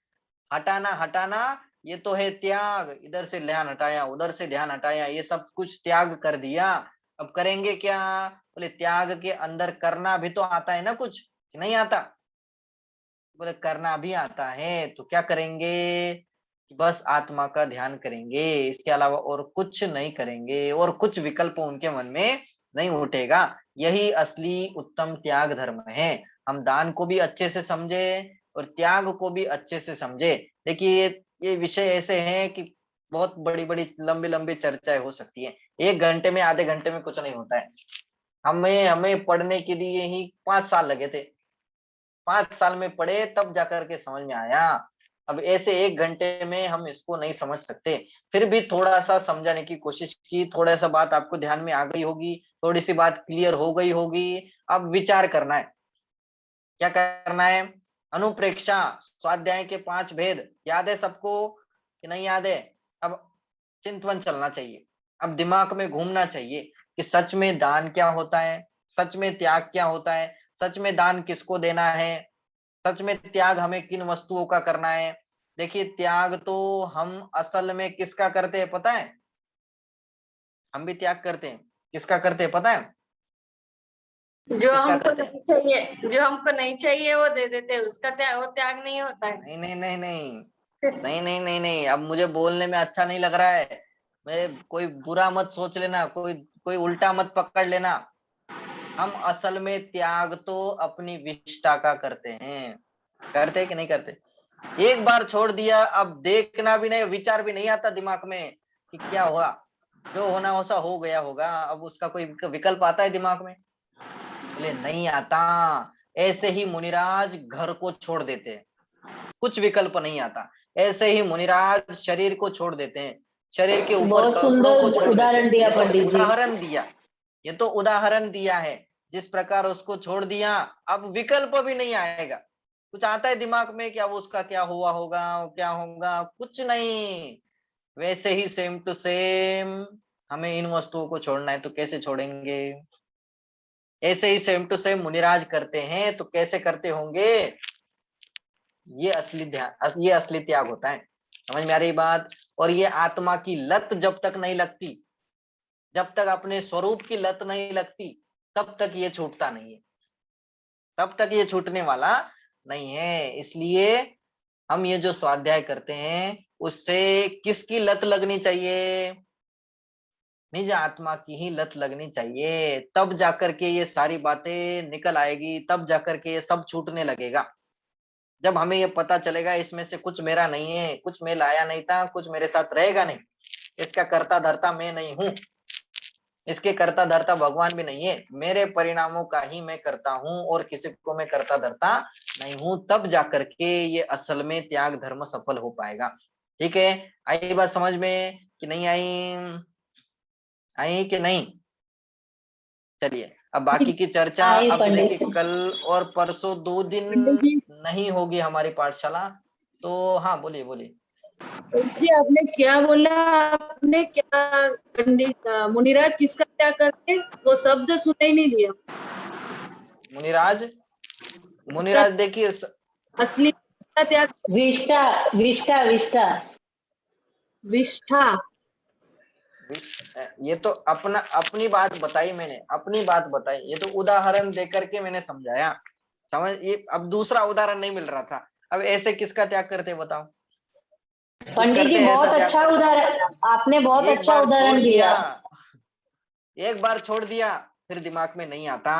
हटाना हटाना ये तो है त्याग। इधर से ध्यान हटाया, उधर से ध्यान हटाया, ये सब कुछ त्याग कर दिया। अब करेंगे क्या? बोले त्याग के अंदर करना भी तो आता है ना कुछ, कि नहीं आता? बोले करना भी आता है, तो क्या करेंगे? बस आत्मा का ध्यान करेंगे, इसके अलावा और कुछ नहीं करेंगे, और कुछ विकल्प उनके मन में नहीं उठेगा। यही असली उत्तम त्याग धर्म है। हम दान को भी अच्छे से समझे और त्याग को भी अच्छे से समझे। देखिए ये विषय ऐसे हैं कि बहुत बड़ी बड़ी लंबी लंबी चर्चाएं हो सकती है। 1 घंटे में, आधे घंटे में कुछ नहीं होता है। हमें हमें पढ़ने के लिए ही 5 साल लगे थे। 5 साल में पढ़े तब जाकर के समझ में आया। अब ऐसे 1 घंटे में हम इसको नहीं समझ सकते। फिर भी थोड़ा सा समझाने की कोशिश की, थोड़ा सा बात आपको ध्यान में आ गई होगी, थोड़ी सी बात क्लियर हो गई होगी। अब विचार करना है। क्या करना है? अनुप्रेक्षा, स्वाध्याय के 5 भेद याद है सबको कि नहीं याद है? अब चिंतवन चलना चाहिए। अब दिमाग में घूमना चाहिए कि सच में दान क्या होता है, सच में त्याग क्या होता है, सच में दान किसको देना है, सच में त्याग हमें किन वस्तुओं का करना है। देखिए त्याग तो हम असल में किसका करते हैं पता है? हम भी त्याग करते हैं। किसका करते हैं पता है? जो किसका हमको करते हैं? नहीं चाहिए, जो हमको नहीं चाहिए वो दे देते हैं, उसका त्याग, वो त्याग नहीं होता है। नहीं नहीं नहीं नहीं नहीं नहीं नहीं नहीं, अब मुझे बोलने में अच्छा नहीं लग रहा है। मैं कोई बुरा मत सोच लेना, कोई कोई उल्टा मत पकड़ लेना। हम असल में त्याग तो अपनी विष्ठा का करते हैं। करते हैं कि नहीं करते? एक बार छोड़ दिया, अब देखना भी नहीं, विचार भी नहीं आता दिमाग में कि क्या हुआ। जो होना हो सा हो गया होगा। अब उसका कोई विकल्प आता है दिमाग में? बोले नहीं आता। ऐसे ही मुनिराज घर को छोड़ देते हैं, कुछ विकल्प नहीं आता। ऐसे ही मुनिराज शरीर को छोड़ देते हैं, शरीर के ऊपर बहुत कपड़ों को सुंदर छोड़ देते उदाहरण हैं। दिया ये तो पंडित जी। उदाहरण दिया, ये तो उदाहरण दिया है। जिस प्रकार उसको छोड़ दिया, अब विकल्प भी नहीं आएगा। कुछ आता है दिमाग में कि अब उसका क्या हुआ होगा, क्या होगा? कुछ नहीं। वैसे ही सेम टू सेम हमें इन वस्तुओं को छोड़ना है, तो कैसे छोड़ेंगे? ऐसे ही सेम टू सेम मुनिराज करते हैं, तो कैसे करते होंगे? ये असली ध्यान, ये असली त्याग होता है। समझ में आ रही बात? और ये आत्मा की लत जब तक नहीं लगती, जब तक अपने स्वरूप की लत नहीं लगती, तब तक ये छूटता नहीं है, तब तक ये छूटने वाला नहीं है। इसलिए हम ये जो स्वाध्याय करते हैं, उससे किसकी लत लगनी चाहिए? निज आत्मा की ही लत लगनी चाहिए। तब जाकर के ये सारी बातें निकल आएगी, तब जाकर के ये सब छूटने लगेगा। जब हमें ये पता चलेगा इसमें से कुछ मेरा नहीं है, कुछ मैं लाया नहीं था, कुछ मेरे साथ रहेगा नहीं, इसका कर्ता धर्ता मैं नहीं हूँ, इसके कर्ता धर्ता भगवान भी नहीं है, मेरे परिणामों का ही मैं करता हूँ और किसी को मैं कर्ता धर्ता नहीं हूँ, तब जाकर के ये असल में त्याग धर्म सफल हो पाएगा। ठीक है, आई बात समझ में कि नहीं आई? आई कि नहीं? चलिए अब बाकी की चर्चा आई अब पंडित देखिए, जी। कल और परसों 2 दिन पंडित जी, नहीं होगी हमारी पाठशाला। तो हाँ, बोलिए बोलिए। पंडित जी आपने क्या बोला? आपने क्या पंडित मुनिराज किसका क्या करते? वो शब्द सुनाई नहीं दिया। मुनिराज, किसका मुनिराज देखिए असली किसका त्याग? विष्टा विष्टा विष्टा विष्ठा। ये तो अपनी बात बताई, मैंने अपनी बात बताई, ये तो उदाहरण देकर के मैंने समझाया। समझ, ये अब दूसरा उदाहरण नहीं मिल रहा था। अब ऐसे किसका त्याग करते बताओ? कुछ पंडित जी करते हैं ऐसा बहुत त्याग? अच्छा उदाहरण, आपने बहुत एक अच्छा बार छोड़ उदाहरण दिया, दिया। एक बार छोड़ दिया फिर दिमाग में नहीं आता।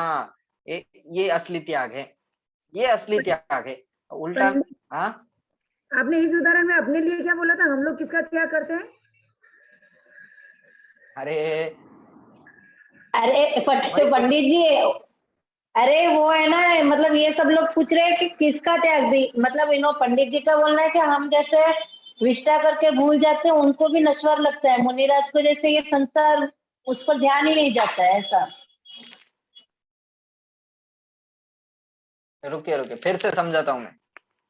ये असली त्याग है, ये असली त्याग है। उल्टा। पंडित, हाँ, आपने इस उदाहरण में अपने लिए क्या बोला था? हम लोग किसका त्याग करते हैं? अरे अरे पंडित जी, अरे वो है ना, मतलब ये सब लोग पूछ रहे हैं कि किसका त्याग दी, मतलब इन्हों पंडित जी का बोलना है कि हम जैसे विष्टा करके भूल जाते हैं, उनको भी नश्वर लगता है। मुनिराज को जैसे ये संसार, उस पर ध्यान ही नहीं जाता है ऐसा। रुकिए रुकिए, फिर से समझाता हूँ मैं,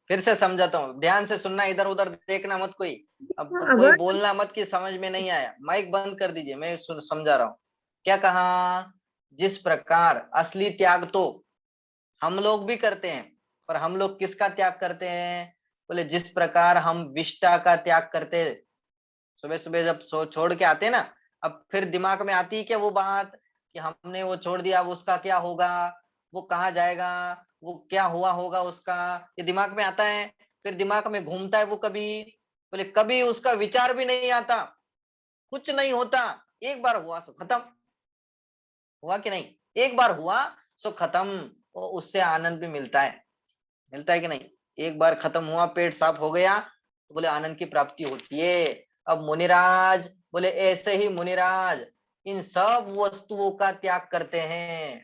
फिर से समझाता हूँ, ध्यान से सुनना, इधर उधर देखना मत कोई। अब कोई अगर बोलना मत कि समझ में नहीं आया, माइक बंद कर दीजिए, मैं समझा रहा हूँ। क्या कहा? जिस प्रकार असली त्याग तो हम लोग भी करते हैं, पर हम लोग किसका त्याग करते हैं? बोले जिस प्रकार हम विष्टा का त्याग करते हैं। सुबह सुबह जब छोड़ के आते हैं ना, अब फिर दिमाग में आती है क्या वो बात कि हमने वो छोड़ दिया, अब उसका क्या होगा, वो कहाँ जाएगा, वो क्या हुआ होगा उसका, ये दिमाग में आता है। फिर दिमाग में घूमता है वो, कभी बोले कभी उसका विचार भी नहीं आता, कुछ नहीं होता। एक बार हुआ सो खत्म, हुआ कि नहीं? एक बार हुआ सो खत्म। वो उससे आनंद भी मिलता है कि नहीं? एक बार खत्म हुआ, पेट साफ हो गया, तो बोले आनंद की प्राप्ति होती है। अब मुनिराज बोले ऐसे ही मुनिराज इन सब वस्तुओं का त्याग करते हैं।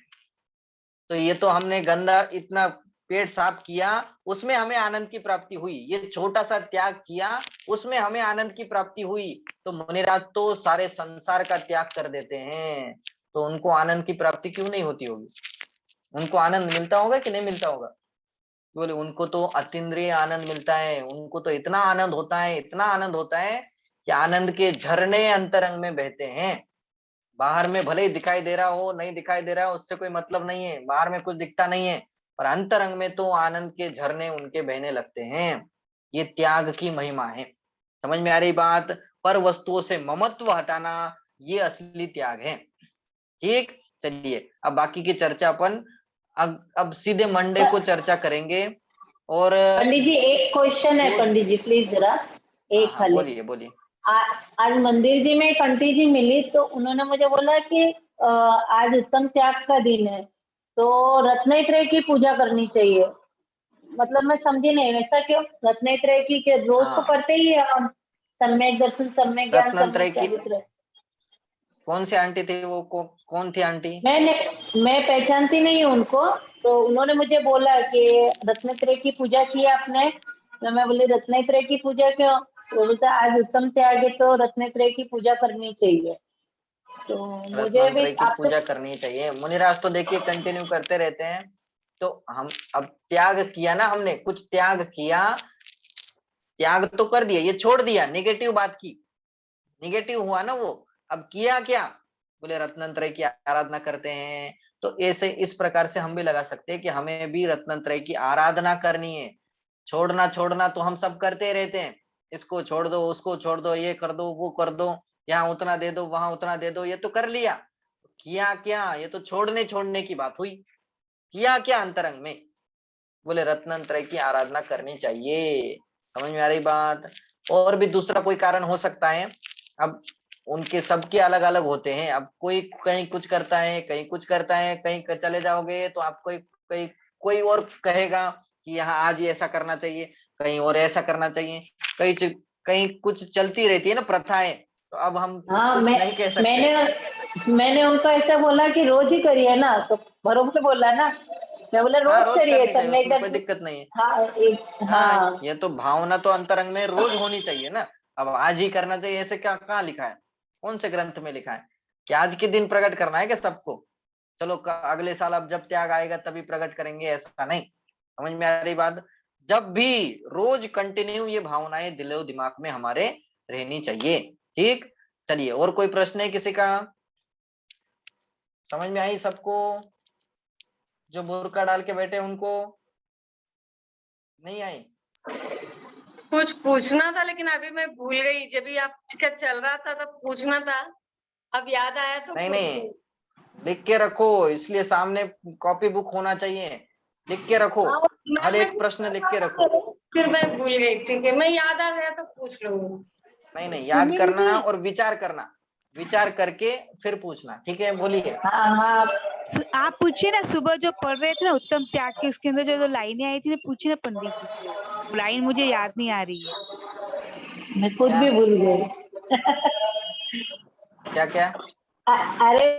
तो ये तो हमने गंदा इतना पेट साफ किया, उसमें हमें आनंद की प्राप्ति हुई, ये छोटा सा त्याग किया, उसमें हमें आनंद की प्राप्ति हुई। तो मुनिराज तो सारे संसार का त्याग कर देते हैं, तो उनको आनंद की प्राप्ति क्यों नहीं होती होगी? उनको आनंद मिलता होगा कि नहीं मिलता होगा? बोले उनको तो अतीन्द्रिय आनंद मिलता है, उनको तो इतना आनंद होता है, इतना आनंद होता है कि आनंद के झरने अंतरंग में बहते हैं। बाहर में भले ही दिखाई दे रहा हो, नहीं दिखाई दे रहा हो, उससे कोई मतलब नहीं है, बाहर में कुछ दिखता नहीं है, पर अंतरंग में तो आनंद के झरने उनके बहने लगते हैं। ये त्याग की महिमा है। समझ में आ रही बात? पर वस्तुओं से ममत्व हटाना, ये असली त्याग है। ठीक, चलिए अब बाकी की चर्चा अपन अब सीधे मंडे को चर्चा करेंगे। और पंडित जी एक क्वेश्चन है, पंडित जी प्लीज जरा, हाँ एक हाँ, खाली। बोलिए बोलिए। आज मंदिर जी में एक आंटी जी मिली, तो उन्होंने मुझे बोला कि आज उत्तम त्याग का दिन है, तो रत्नत्रय की पूजा करनी चाहिए। मतलब मैं समझी नहीं, ऐसा क्यों? रत्नत्रय की के रोज तो हाँ, करते ही है हम, सम्यक दर्शन, सम्यक ज्ञान, रत्नत्रय सम्यक की चारित्र। कौन सी आंटी थी वो? कौन थी आंटी? मैं पहचानती नहीं हूँ उनको, तो उन्होंने मुझे बोला कि रत्नत्रय की पूजा की आपने, तो मैं बोली रत्नत्रय की पूजा क्यों? वो बोलता आज उत्तम त्याग है तो रत्नत्रय की पूजा करनी चाहिए। तो मुझे भी रत्नत्रय की आपसे, पूजा करनी चाहिए। मुनिराज तो देखिए कंटिन्यू करते रहते हैं। तो हम अब त्याग किया ना, हमने कुछ त्याग किया, त्याग तो कर दिया, ये छोड़ दिया निगेटिव बात की, निगेटिव हुआ ना वो। अब किया क्या? बोले रत्नत्रय की आराधना करते हैं। तो ऐसे इस प्रकार से हम भी लगा सकते हैं कि हमें भी रत्नत्रय की आराधना करनी है। छोड़ना छोड़ना तो हम सब करते रहते हैं, इसको छोड़ दो, उसको छोड़ दो, ये कर दो, वो कर दो, यहाँ उतना दे दो, वहां उतना दे दो, ये तो कर लिया। किया क्या? ये तो छोड़ने छोड़ने की बात हुई। किया क्या अंतरंग में? बोले रत्नत्रय की आराधना करनी चाहिए। समझ में आ रही बात? और भी दूसरा कोई कारण हो सकता है। अब उनके सबके अलग अलग होते हैं। अब कोई कहीं कुछ करता है, कहीं कुछ करता है, कहीं चले जाओगे तो आपको कोई कोई और कहेगा कि यहाँ आज ये ऐसा करना चाहिए, कहीं और ऐसा करना चाहिए, कहीं कुछ चलती रहती है ना प्रथाएं। तो अब हम हाँ कुछ नहीं कह सकते। मैंने उनको ऐसा बोला कि रोज ही करिए ना, तो बरोबर बोला ना। मैं बोला हाँ, रोज रोज करिए करनी तब चाहिए, मैं उसमें कोई एकदम। दिक्कत नहीं है। हाँ हाँ ये तो भावना तो अंतरंग में रोज होनी चाहिए ना। अब आज ही करना चाहिए ऐसे क्या कहाँ लिखा है, कौन से ग्रंथ में लिखा है कि आज के दिन प्रकट करना है क्या सबको? चलो अगले साल अब जब त्याग आएगा तभी प्रकट करेंगे, ऐसा नहीं। समझ में आ रही बात? जब भी रोज कंटिन्यू ये भावनाएं दिलो दिमाग में हमारे रहनी चाहिए। ठीक, चलिए और कोई प्रश्न है किसी का? समझ में आई सबको? जो बुर्का डाल के बैठे उनको नहीं आई? कुछ पूछना था लेकिन अभी मैं भूल गई, जब भी आपका चल रहा था तब पूछना था, अब याद आया तो नहीं पूछ नहीं, ली। लिख के रखो, इसलिए सामने कॉपी बुक होना चाहिए, लिख के रखो, हाँ, वो दिमाग हर में एक कुछ प्रश्न चल लिख रहा के था रखो। फिर मैं भूल गई। ठीक है, मैं याद आ गया तो पूछ लूंगी। नहीं नहीं, याद करना और विचार करना, विचार करके फिर पूछना। ठीक है, बोलिए। हाँ हाँ। आप पूछिए ना, सुबह जो पढ़ रहे थे ना उत्तम त्याग के, उसके अंदर जो जो लाइनें आई थी ना, पूछिए ना पंडित जी से, वो लाइन मुझे याद नहीं आ रही है। मैं खुद क्या भी भूल गई। क्या क्या? अरे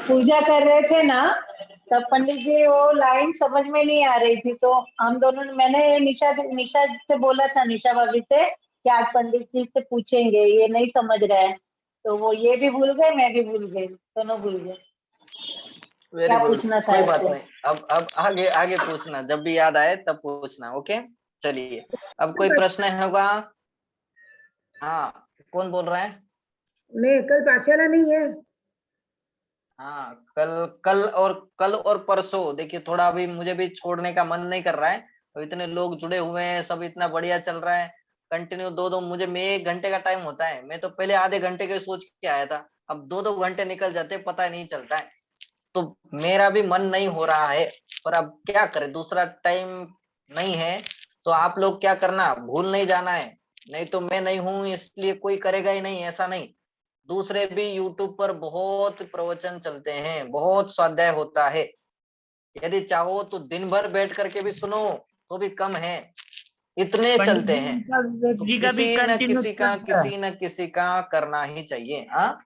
पूजा कर रहे थे ना, तब पंडित जी वो लाइन समझ में नहीं आ रही थी, तो हम दोनों ने, मैंने निशा निशा से बोला था, निशा भाभी से, कि आज पंडित जी से पूछेंगे, ये नहीं समझ रहे हैं, तो वो ये भी भूल गए, मैं भी भूल गई, दोनों भूल गए वेरी क्या गुड, पूछना था कोई बात इससे। नहीं। अब आगे आगे पूछना, जब भी याद आए तब पूछना। ओके, चलिए अब कोई प्रश्न होगा? हाँ, कौन बोल रहा है? नहीं, कल पाठशाला नहीं है। हाँ, कल और परसों देखिए, थोड़ा अभी मुझे भी छोड़ने का मन नहीं कर रहा है। तो इतने लोग जुड़े हुए हैं, सब इतना बढ़िया चल रहा है, कंटिन्यू दो दो मुझे में 1 घंटे का टाइम होता है। मैं तो पहले आधे घंटे के सोच के आया था, अब 2-2 घंटे निकल जाते पता ही नहीं चलता है। तो मेरा भी मन नहीं हो रहा है, पर अब क्या करें, दूसरा टाइम नहीं है। तो आप लोग क्या करना, भूल नहीं जाना है। नहीं तो मैं नहीं हूं इसलिए कोई करेगा ही नहीं, ऐसा नहीं। दूसरे भी यूट्यूब पर बहुत प्रवचन चलते हैं, बहुत स्वाध्याय होता है। यदि चाहो तो दिन भर बैठ करके भी सुनो तो भी कम है, इतने चलते हैं। तो जी का भी कंटिन्यू किसी न किसी का करना ही चाहिए। हाँ,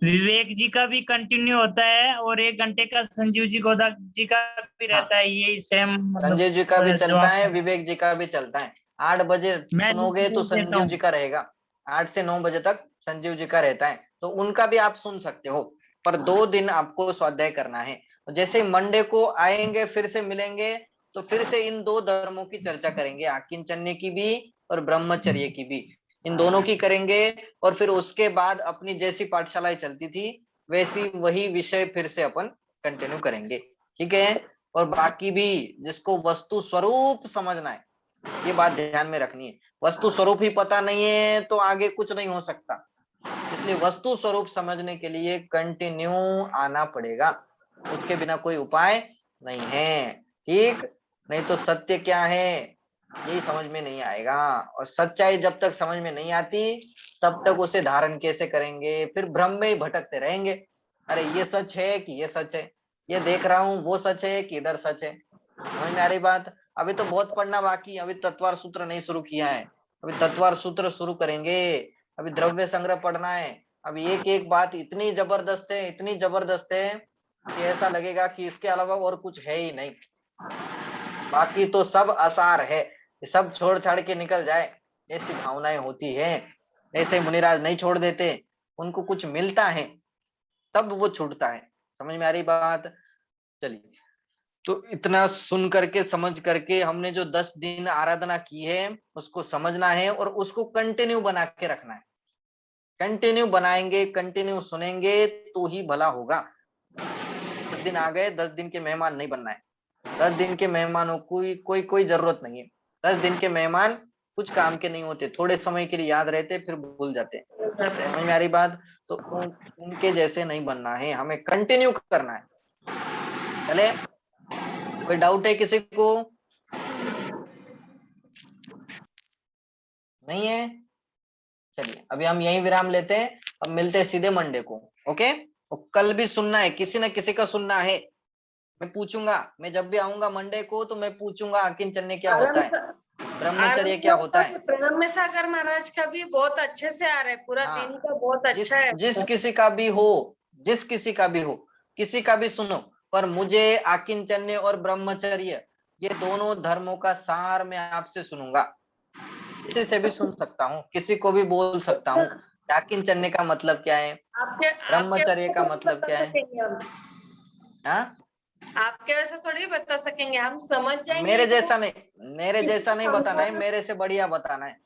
विवेक जी का भी कंटिन्यू होता है, और 1 घंटे का संजीव जी गोदा जी का भी रहता हाँ, है, ये सेम मतलब संजीव जी का भी जो चलता आप है, विवेक जी का भी चलता है। 8 बजे मैं सुनोगे तो देता संजीव हूँ। जी का रहेगा, 8 से 9 बजे तक संजीव जी का रहता है, तो उनका भी आप सुन सकते हो। पर 2 दिन आपको स्वाध्याय करना है। जैसे मंडे को आएंगे, फिर से मिलेंगे, तो फिर से इन 2 धर्मों की चर्चा करेंगे, आकिंचन्य की भी और ब्रह्मचर्य की भी, इन दोनों की करेंगे। और फिर उसके बाद अपनी जैसी पाठशालाएं चलती थी वैसी वही विषय फिर से अपन कंटिन्यू करेंगे। ठीक है, और बाकी भी जिसको वस्तु स्वरूप समझना है, ये बात ध्यान में रखनी है। वस्तु स्वरूप ही पता नहीं है तो आगे कुछ नहीं हो सकता, इसलिए वस्तु स्वरूप समझने के लिए कंटिन्यू आना पड़ेगा, उसके बिना कोई उपाय नहीं है। ठीक, नहीं तो सत्य क्या है यही समझ में नहीं आएगा, और सच्चाई जब तक समझ में नहीं आती तब तक उसे धारण कैसे करेंगे, फिर भ्रम में ही भटकते रहेंगे। अरे ये सच है कि ये सच है, ये देख रहा हूँ वो सच है कि इधर सच है। समझ में आ रही बात? अभी तो बहुत पढ़ना बाकी है, अभी तत्वार सूत्र नहीं शुरू किया है, अभी तत्वार सूत्र शुरू करेंगे। अभी द्रव्य संग्रह पढ़ना है। अभी एक एक बात इतनी जबरदस्त है, इतनी जबरदस्त है कि ऐसा लगेगा कि इसके अलावा और कुछ है ही नहीं, बाकी तो सब आसार है, सब छोड़ छाड़ के निकल जाए, ऐसी भावनाएं होती है। ऐसे मुनिराज नहीं छोड़ देते, उनको कुछ मिलता है तब वो छूटता है। समझ में आ रही बात? चलिए, तो इतना सुन करके समझ करके हमने जो 10 दिन आराधना की है उसको समझना है और उसको कंटिन्यू बना के रखना है। कंटिन्यू बनाएंगे, कंटिन्यू सुनेंगे तो ही भला होगा। 10 दिन आ गए, 10 दिन के मेहमान नहीं बनना है। 10 दिन के मेहमानों को कोई जरूरत नहीं है। 10 दिन के मेहमान कुछ काम के नहीं होते, थोड़े समय के लिए याद रहते फिर भूल जाते। समझ में आ रही बात? तो उनके जैसे नहीं बनना है, हमें कंटिन्यू करना है। चले, कोई डाउट है किसी को? नहीं है? चलिए अभी हम यही विराम लेते हैं, अब मिलते हैं सीधे मंडे को। ओके, तो कल भी सुनना है, किसी न किसी का सुनना है। मैं पूछूंगा, मैं जब भी आऊंगा मंडे को तो मैं पूछूंगा आकिंचन्य क्या होता है, ब्रह्मचर्य क्या होता है। प्रणव में सागर महाराज का भी बहुत अच्छे से आ रहा है, पूरा हाँ, दिन का बहुत अच्छा है। जिस किसी का भी हो, जिस किसी का भी हो, किसी का भी सुनो, पर मुझे आकिंचन्य और ब्रह्मचर्य ये दोनों धर्मों का सार मैं आपसे सुनूंगा। किसी से भी सुन सकता हूँ, किसी को भी बोल सकता हूँ। आकिंचन्य का मतलब क्या है, आपके ब्रह्मचर्य का वैसे मतलब बता क्या है? सकेंगे हम। हाँ, आपके वैसे थोड़ी बता सकेंगे, हम समझ जाएंगे। मेरे लेकिन जैसा नहीं, मेरे जैसा नहीं बताना है, समझाना- मेरे से बढ़िया बताना है,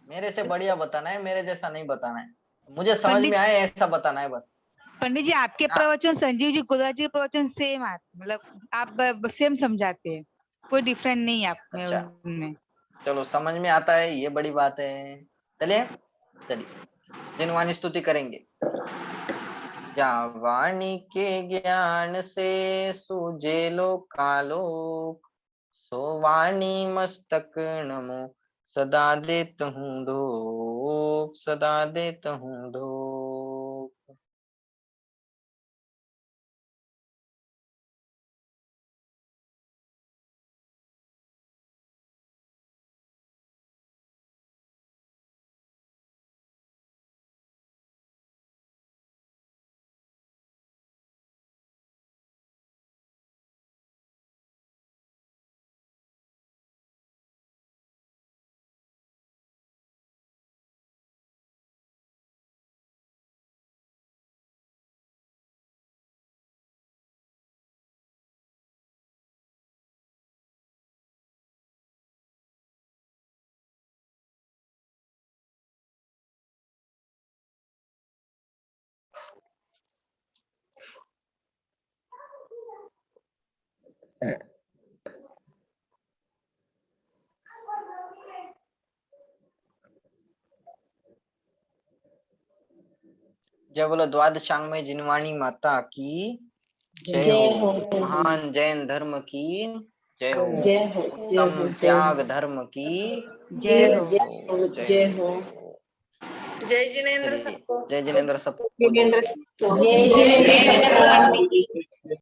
मेरे से बढ़िया बताना है, मेरे जैसा नहीं बताना है। मुझे समझ पंडित में आए ऐसा बताना है बस। पंडित जी, आपके हाँ। प्रवचन संजीव जी गोदा जी के प्रवचन सेम आते, मतलब आप सेम समझाते हैं, कोई डिफरेंट नहीं है आप अच्छा, उनमें। चलो समझ में आता है, ये बड़ी बात है। चलिए जिनवानी स्तुति करेंगे। जावाणी के ज्ञान से सूझे लोकालोक, सोवाणी मस्तक नमो सदा देत हूँ ढोक, सदा देत हूँ ढोक। जय बोलो द्वादशांगमय जिनवाणी माता की जय जय हो। हो। महान जैन धर्म की जय हो। जय हो। जय उत्तम हो। त्याग धर्म की जय जय हो। हो। जय हो। जय जिनेन्द्र चलिए, सबको। जय जिनेन्द्र सबको। जय जिनेंद्र सबको।